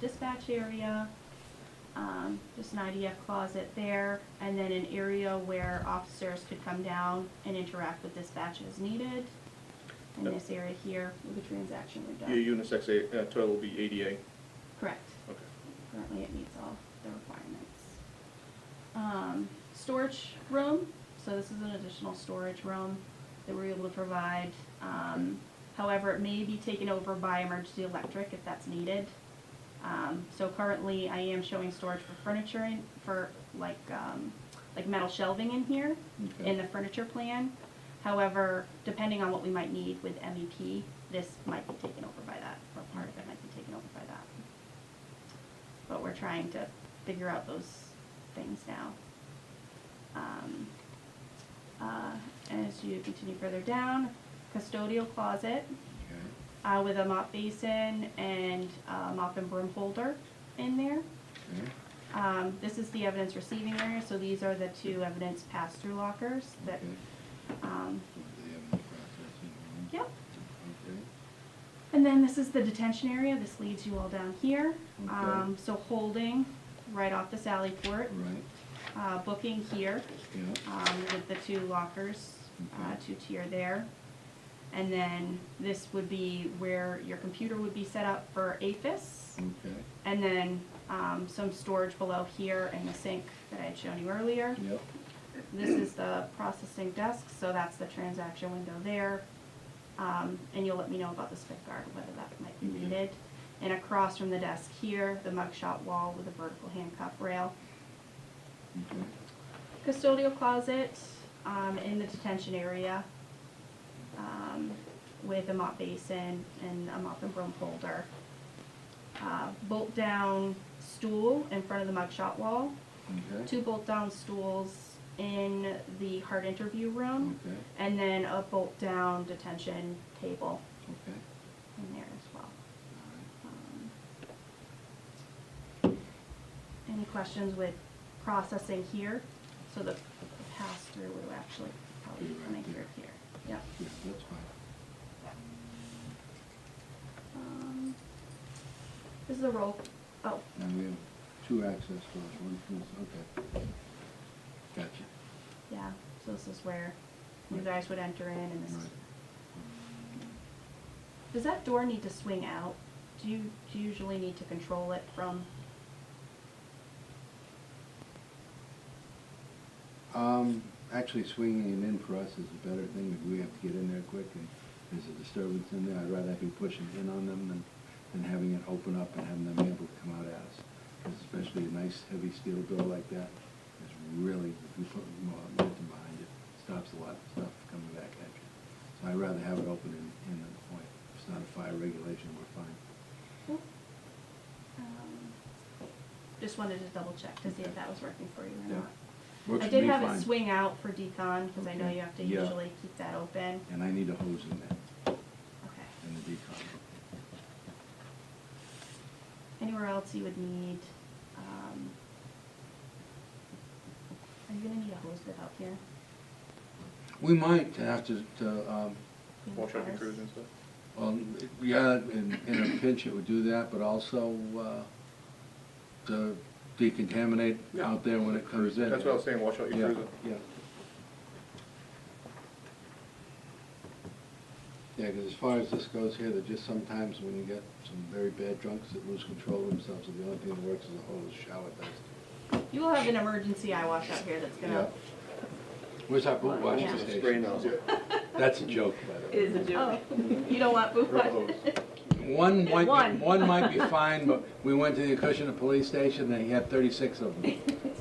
dispatch area. Just an IDF closet there, and then an area where officers could come down and interact with dispatch as needed. In Yep. this area here with the transaction we're done. Your unisex toilet will be ADA. Correct. Okay. Currently it meets all the requirements. Storage room, so this is an additional storage room that we're able to provide. However, it may be taken over by emergency electric if that's needed. So currently I am showing storage for furniture for like metal shelving in here Okay. in the furniture plan. However, depending on what we might need with MEP, this might be taken over by that, or part of it might be taken over by that. But we're trying to figure out those things now. As you continue further down, custodial closet Okay. with a mop basin and mop and broom holder in there. Okay. This is the evidence receiving area, so these are the 2 evidence pass-through lockers that, Okay. So they have no processing room. yep. Okay. And then this is the detention area. This leads you all down here. Okay. So holding right off the Sally Port. Right. Booking here Yeah. with the 2 lockers, Okay. 2-tier there. And then this would be where your computer would be set up for APHIS. Okay. And then some storage below here and the sink that I had shown you earlier. Yep. This is the processing desk, so that's the transaction window there. And you'll let me know about the spit guard, whether that might be Mhm. needed. And across from the desk here, the mugshot wall with a vertical handcuff rail. Okay. Custodial closet in the detention area with a mop basin and a mop and broom holder. Bolt down stool in front of the mugshot wall. Okay. 2 bolt down stools in the hard interview room. Okay. And then a bolt down detention table Okay. in there as well. All right. Any questions with processing here? So the pass-through would actually probably be Be right coming there. through here. Yep. Yeah, that's fine. This is the roll, oh, And we have 2 access doors, 1, 2, okay. Gotcha. yeah, so this is where you guys would enter in and this is. Right. Does that door need to swing out? Do you usually need to control it from? Actually swinging it in for us is a better thing, if we have to get in there quick and there's a disturbance in there, I'd rather be pushing in on them than having it open up and having them able to come out at us. 'Cause especially a nice heavy steel door like that is really, if you put momentum behind it, stops a lot of stuff coming back at you. So I'd rather have it open in the point. If it's not a fire regulation, we're fine. Just wanted to double check to see if that was working for you or Yeah. not. Works I for did me have fine. it swing out for decon, because I know Okay. you have to Yeah. usually keep that open. And I need a hose in there, Okay. in the decon. Anywhere else you would need, are you gonna need a hose bit out here? We might have to Wash out your Cars? crews and stuff. well, yeah, in a pinch it would do that, but also to decontaminate out there when it comes in. That's what I was saying, wash out your Yeah, cruiser. yeah. Yeah, because as far as this goes here, that just sometimes when you get some very bad drunks that lose control of themselves, and the only thing that works is a hose shower does. You will have an emergency eye wash out here that's Yeah. gonna. Where's our boot washing Yeah. Spray station? nozzle. That's a joke, by the way. It is a joke. Oh, you don't want boot wash? One might One. be, one might be fine, but we went to the Acushnet police station, and he had 36 of them.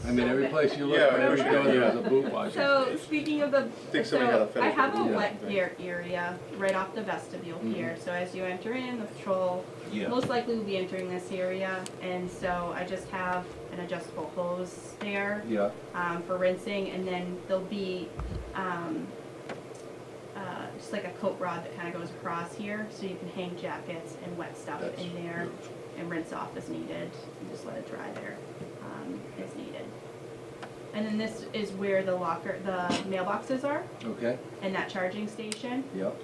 I mean, every place you look, Yeah, whenever you go, there was a boot washing So, station. speaking of the, think somebody had a so I have a Yeah. wet gear area right off the vestibule here, so as you enter in, the patrol Yeah. most likely will be entering this area, and so I just have an adjustable hose there, Yeah, for rinsing, and then there'll be, just like a coat rod that kinda goes across here, so you can hang jackets and wet stuff That's in there huge. and rinse off as needed, and just let it dry there, as needed. And then this is where the mailboxes are, Okay, and that charging station, yep,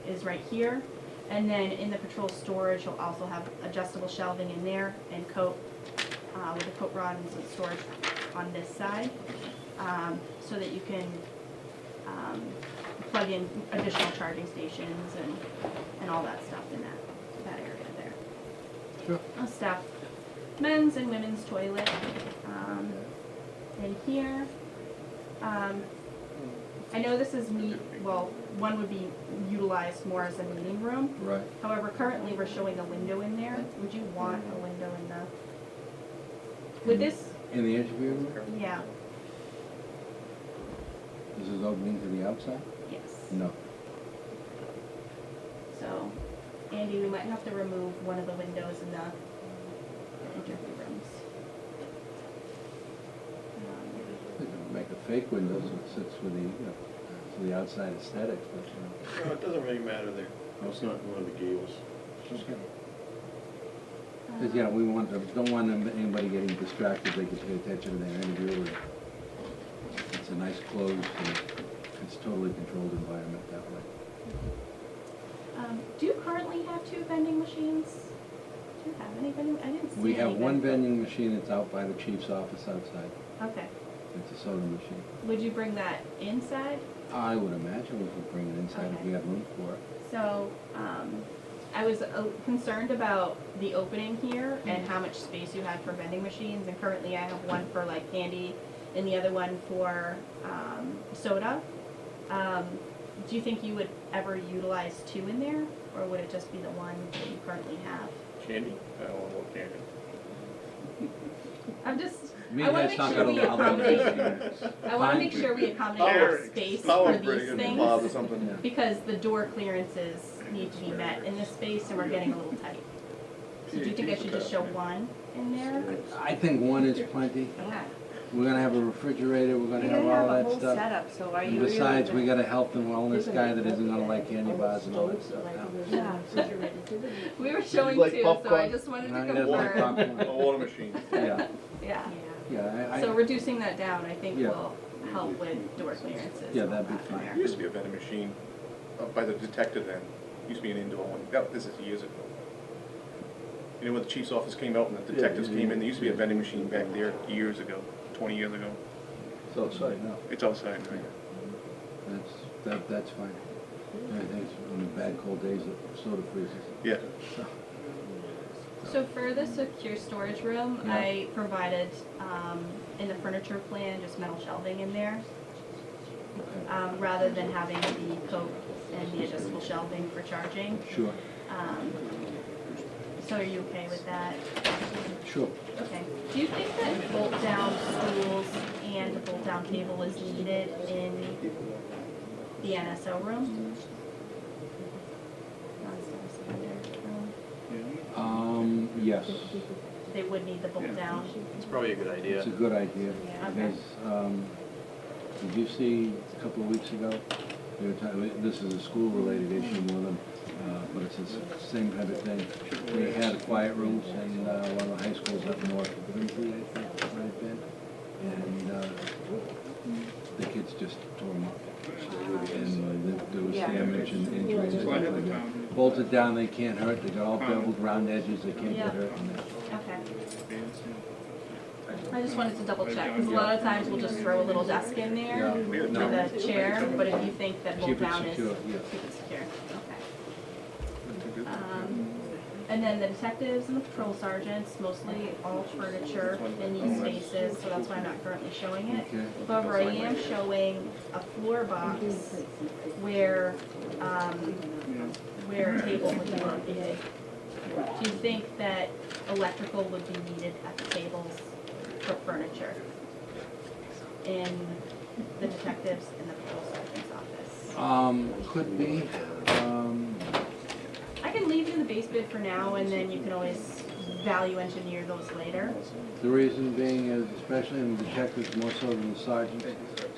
is right here. And then in the patrol storage, you'll also have adjustable shelving in there and with a coat rod and some storage on this side, so that you can, plug in additional charging stations and all that stuff in that area there. sure. A staff men's and women's toilet, in here. I know this is one would be utilized more as a meeting room. Right. However, currently we're showing a window in there. Would you want a window in with this? In the interview room? Yeah, This is opening to the outside? yes. No. So, Andy, we might have to remove one of the windows in the interview rooms. We could make a fake window so it sits with the, for the outside aesthetics, but, No, it doesn't really matter there. It's not one of the gables. Because, yeah, we don't want anybody getting distracted, they can pay attention to their interview, and it's a nice closed, and it's totally controlled environment that way. Do you currently have 2 vending machines? Do you have any vending? I didn't see We have any one vending machine that's out by the chief's office outside. Okay. It's a soda machine. Would you bring that inside? I would imagine we could bring it inside if we had room for it. So, I was concerned about the opening here and how much space you had for vending machines, and currently I have one for like candy and the other one for soda. Do you think you would ever utilize 2 in there, or would it just be the one that you currently have? Candy? I don't want candy. I want to make sure we accommodate. I want to make sure we accommodate enough space for these things, something. because the door clearances need to be met in this space, and we're getting a little tight. So do you think I should just show one in there? I think one is plenty. Yeah. We're gonna have a refrigerator, we're gonna You're have gonna have all a that whole stuff. setup, so are And you really? besides, we gonna- got a health and wellness guy that isn't gonna like candy bars and all that stuff now. Yeah. We were showing like 2, so I popcorn? just wanted No, to he doesn't like confirm. popcorn. A water machine. Yeah, Yeah. yeah, So reducing that down, I think Yeah. will help with door clearances. Yeah, and all that'd be that fine. there. There used to be a vending machine up by the detective then. Used to be an indoor one. This is years ago. You know, when the chief's office came out and the detectives came in, there used to be a vending machine back there years ago, 20 years ago. it's outside now. It's outside, right? That's fine. I think it's on the bad cold days that soda freezes. Yeah. So for the secure storage room, Yeah. I provided, in the furniture plan, just metal shelving in there, Okay. rather than having the coat and the adjustable shelving for charging. Sure, So are you okay with that? sure. Okay. Do you think that bolt-down stools and a bolt-down table is needed in the NSO room? Non-staff cylinder room? Yes, They would need the bolt-down. It's probably a good idea. it's a good idea. Yeah. Because, did you see a couple of weeks ago, they were talking, this is a school-related issue more than, but it's the same kind of thing. They had quiet rooms in one of the high schools up north, Quincy, I think, it might have been. And the kids just tore them up. And there was Yeah. damage and injuries and stuff like that. Bolted down, they can't hurt, they got all beveled round edges, they can't Yeah. get hurt. And Okay. I just wanted to double check, because a lot of times we'll just throw a little desk in there Yeah. with No. a chair, but if you think that Keep it bolt-down is, secure, yeah. keep it secure, okay. And then the detectives and the patrol sergeants, mostly all furniture in these spaces, so that's why I'm not currently showing it. Okay. However, I am showing a floor box where a table would be located. Do you think that electrical would be needed at the tables for furniture in the detectives and the patrol sergeant's office? Could be, I can leave you the base bid for now, and then you can always value engineer those later. the reason being is, especially in the detectives, more so than the sergeants,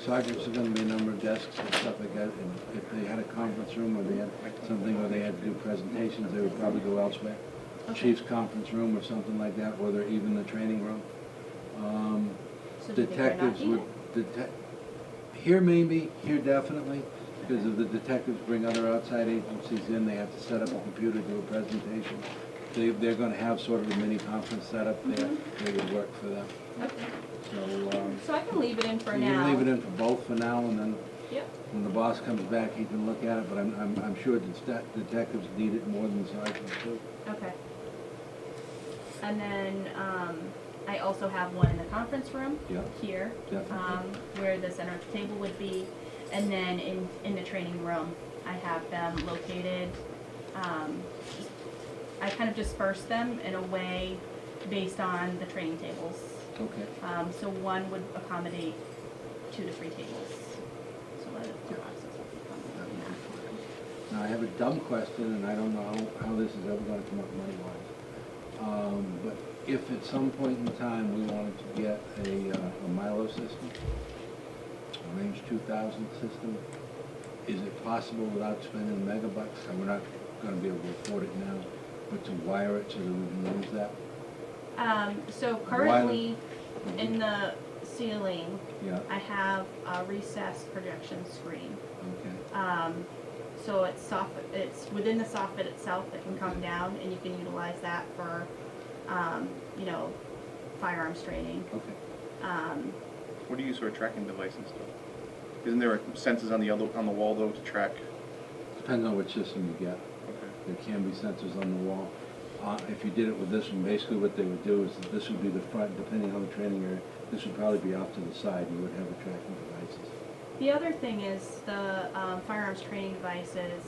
sergeants are gonna be a number of desks and stuff like that, and if they had a conference room or they had something where they had to do presentations, they would probably go elsewhere. Okay. Chief's conference room or something like that, or even the training room. So do you think they're not detectives would, needed? here maybe, here definitely, because if the detectives bring other outside agencies in, they have to set up a computer, do a presentation. They're gonna have sort of a mini conference set up there, they would work for them. Okay. So, So I can leave it in for you now. can leave it in for both for now, and then Yep. when the boss comes back, he can look at it, but I'm sure detectives need it more than sergeants do. Okay. And then, I also have one in the conference room. Yeah. Here. Definitely. Where the center table would be. And then in the training room, I have them located. I kind of disperse them in a way based on the training tables. Okay. So one would accommodate 2 to 3 tables. So that the boxes would be accommodating that. Now, I have a dumb question, and I don't know how this is ever gonna come up money-wise. But if at some point in time we wanted to get a Milo system, a Range 2000 system, is it possible without spending megabucks, and we're not gonna be able to afford it now, but to wire it so that we can use that? So currently, in the ceiling, Yeah, I have a recessed projection screen. okay. So it's within the soffit itself that can come down, and you can utilize that for, firearms training. Okay. What do you use for a tracking device and stuff? Isn't there sensors on the wall though to track? Depends on which system you get. Okay. There can be sensors on the wall. If you did it with this one, basically what they would do is that this would be the front, depending on the training area, this would probably be off to the side, you would have the tracking devices. The other thing is the firearms training devices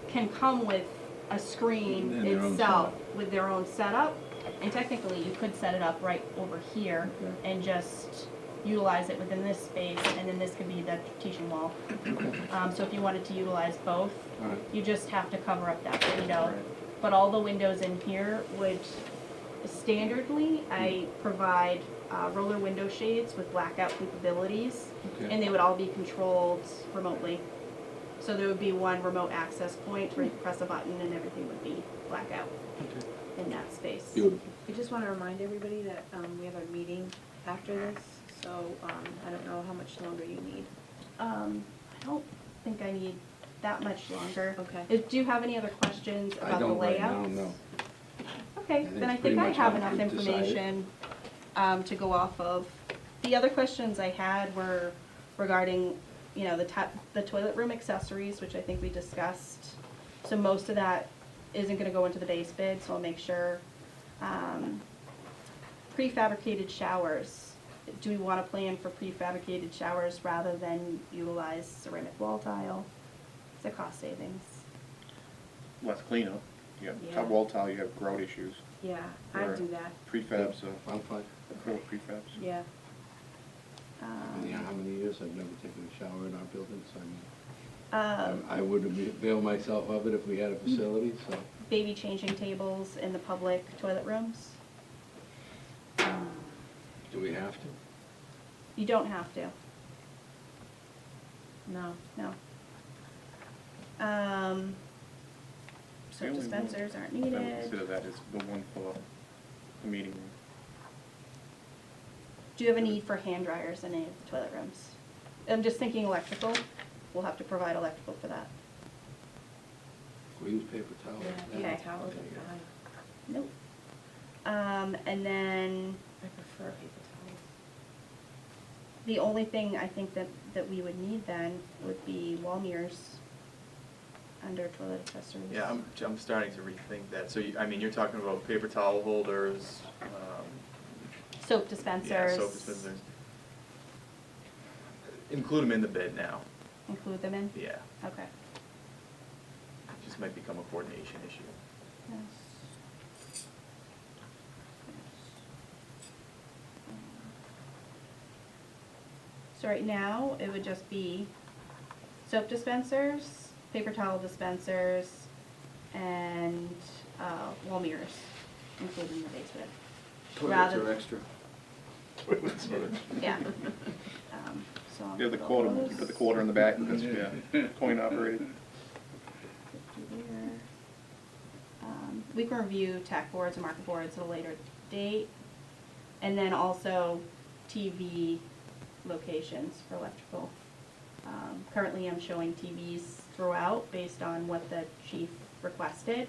can come with a screen And their own itself setup. with their own setup. And technically, you could set it up right over here Okay. and just utilize it within this space, and then this could be the teaching wall. So if you wanted to utilize both, All right. you just have to cover up that window. Right. But all the windows in here would, standardly, I provide roller window shades with blackout capabilities, Okay. and they would all be controlled remotely. So there would be one remote access point where you press a button and everything would be blackout Okay. in that space. Beautiful. I just want to remind everybody that we have a meeting after this, so I don't know how much longer you need. I don't think I need that much longer. Okay. Do you have any other questions I about the don't right layouts? now, no. Okay, I think then I it's pretty think I much have how enough we've decided. information to go off of. The other questions I had were regarding, the toilet room accessories, which I think we discussed. So most of that isn't gonna go into the base bid, so I'll make sure. Prefabricated showers. Do we wanna plan for prefabricated showers rather than utilize ceramic wall tile? It's a cost savings. Less cleanup. You have Yeah. top wall tile, you have grout issues. Yeah, I'd do that. Prefabs, I'm fine. acrylic prefabs. Yeah. Yeah, how many years I've never taken a shower in our building, so I mean, I would avail myself of it if we had a facility, so. Baby changing tables in the public toilet rooms. Do we have to? You don't have to, No. no. The Soap only one dispensers aren't I would consider needed. that is the one for the meeting room. Do you have a need for hand dryers in any of the toilet rooms? I'm just thinking electrical, we'll have to provide electrical for that. We use paper towels. Yeah, Okay. towels are fine. Nope. And then I prefer paper towels. the only thing I think that we would need then would be wall mirrors under toilet accessories. Yeah, I'm starting to rethink that. So, you're talking about paper towel holders, Soap dispensers. yeah, soap dispensers. Include them in the bid now, Include them in? yeah. Okay. Just might become a coordination issue. Yes. So right now, it would just be soap dispensers, paper towel dispensers, and wall mirrors, including the base bid. Toilets Rather- are extra. Yeah. So I'll You have the put quarter, those. you put the quarter in the back, that's, yeah, coin operated. 50 there. We can review tack boards and market boards at a later date. And then also TV locations for electrical. Currently, I'm showing TVs throughout based on what the chief requested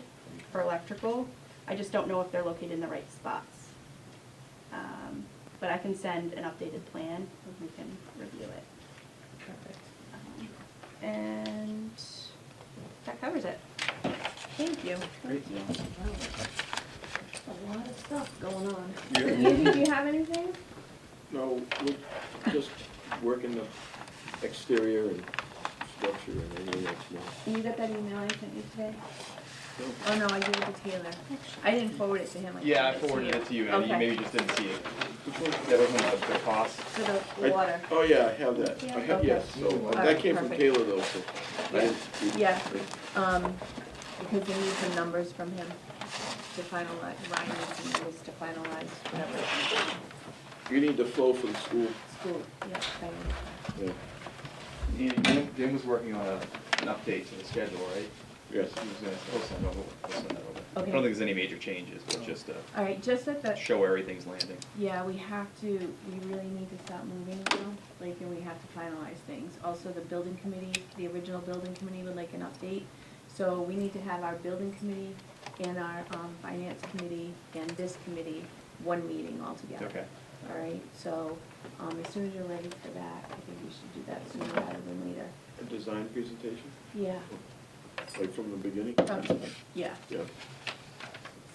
for electrical. I just don't know if they're located in the right spots. But I can send an updated plan, and we can review it. Perfect. And that covers it. Thank you. Great. A lot of stuff going on. Andy, do you have anything? No, we'll just work in the exterior and structure and anything else more. You got that email I sent you today? Oh, no, I gave it to Taylor. I didn't forward it to him. Yeah, I sent forwarded it to you, and you Okay. maybe just didn't see it. Which one? That was one of the costs. For the water. Oh, yeah, I have that. Yeah. I have, Okay. yes, so, Alright, that came from perfect. Taylor though, so. I Yeah. didn't- Yeah, because they need some numbers from him to finalize, Ryan needs some numbers to finalize whatever. You need the flow for the school. School, yeah, I Yeah. Dan was working on an update to the schedule, right? Yes. He'll send over. I Okay. don't think there's any major changes, but just to All right, just at the, show where everything's landing. yeah, we really need to start moving now, like, and we have to finalize things. Also, the building committee, the original building committee would like an update. So we need to have our building committee and our, finance committee and this committee, one meeting altogether. Okay. All right, so, as soon as you're ready for that, I think we should do that sooner rather than later. A design presentation, Yeah, like from the beginning? yeah. Yeah.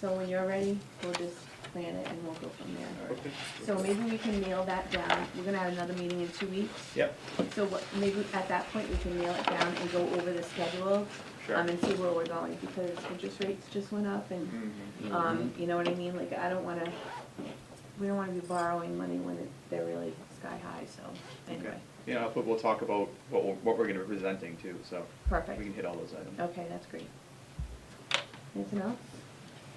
So when you're ready, we'll just plan it and we'll go from there. Okay. So maybe we can nail that down. We're gonna have another meeting in 2 weeks. Yep. So what, maybe at that point, we can nail it down and go over the schedule. Sure. And see where we're going, because interest rates just went up and, Mm-hmm. you know what I mean? Like, we don't wanna be borrowing money when they're really sky high, so, anyway. Yeah, we'll talk about what we're gonna be presenting too, so. Perfect. We can hit all those items. Okay, that's great. Anything else?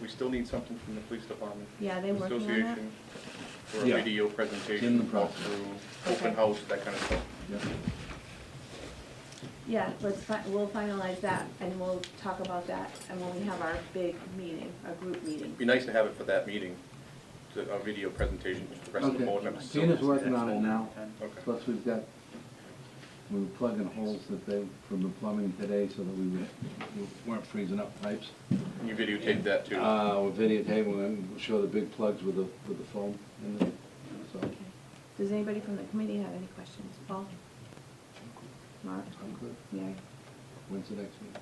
We still need something from the police department. Yeah, they working on that? Association, for a Yeah. video It's in the presentation, process. walkthrough, open Okay. house, that kind of stuff. Yeah, we'll finalize that, and we'll talk about that, and when we have our big meeting, our group meeting. It'd be nice to have it for that meeting, a video presentation, for the rest of the board Okay, members. Tina's working on it now, Okay. plus we're plugging holes from the plumbing today so that we weren't freezing up pipes. And you videotaped that too. We're videotaping and we'll show the big plugs with the foam in them, so. Okay. Does anybody from the committee have any questions? Paul? Mark? I'm good. Mary? When's the next meeting?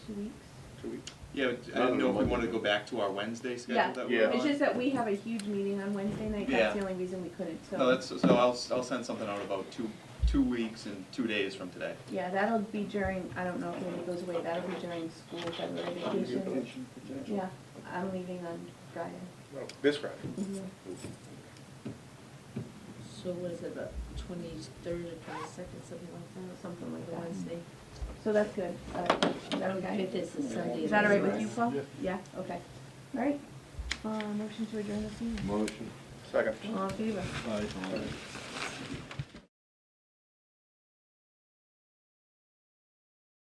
2 weeks? 2 weeks. Yeah, I didn't know if we wanted to go back to our Wednesday Yeah, schedule that we Yeah. were it's on. just that we have a huge meeting on Wednesday night, Yeah. that's the only reason we couldn't, so. No, so I'll send something out about two weeks and 2 days from today. Yeah, that'll be during, I don't know if it goes away, that'll be during school February vacation. Yeah, I'm leaving on Friday. No, this Friday. Mhm. So what is it, about 23rd or 22nd, something like that? Something like The that. Wednesday. So that's good. Is that okay? If it's a Sunday. Is that all right with it's- you, Paul? Yeah, okay. All right. Motion to adjourn this meeting. Motion. Second. All in favor? Aye.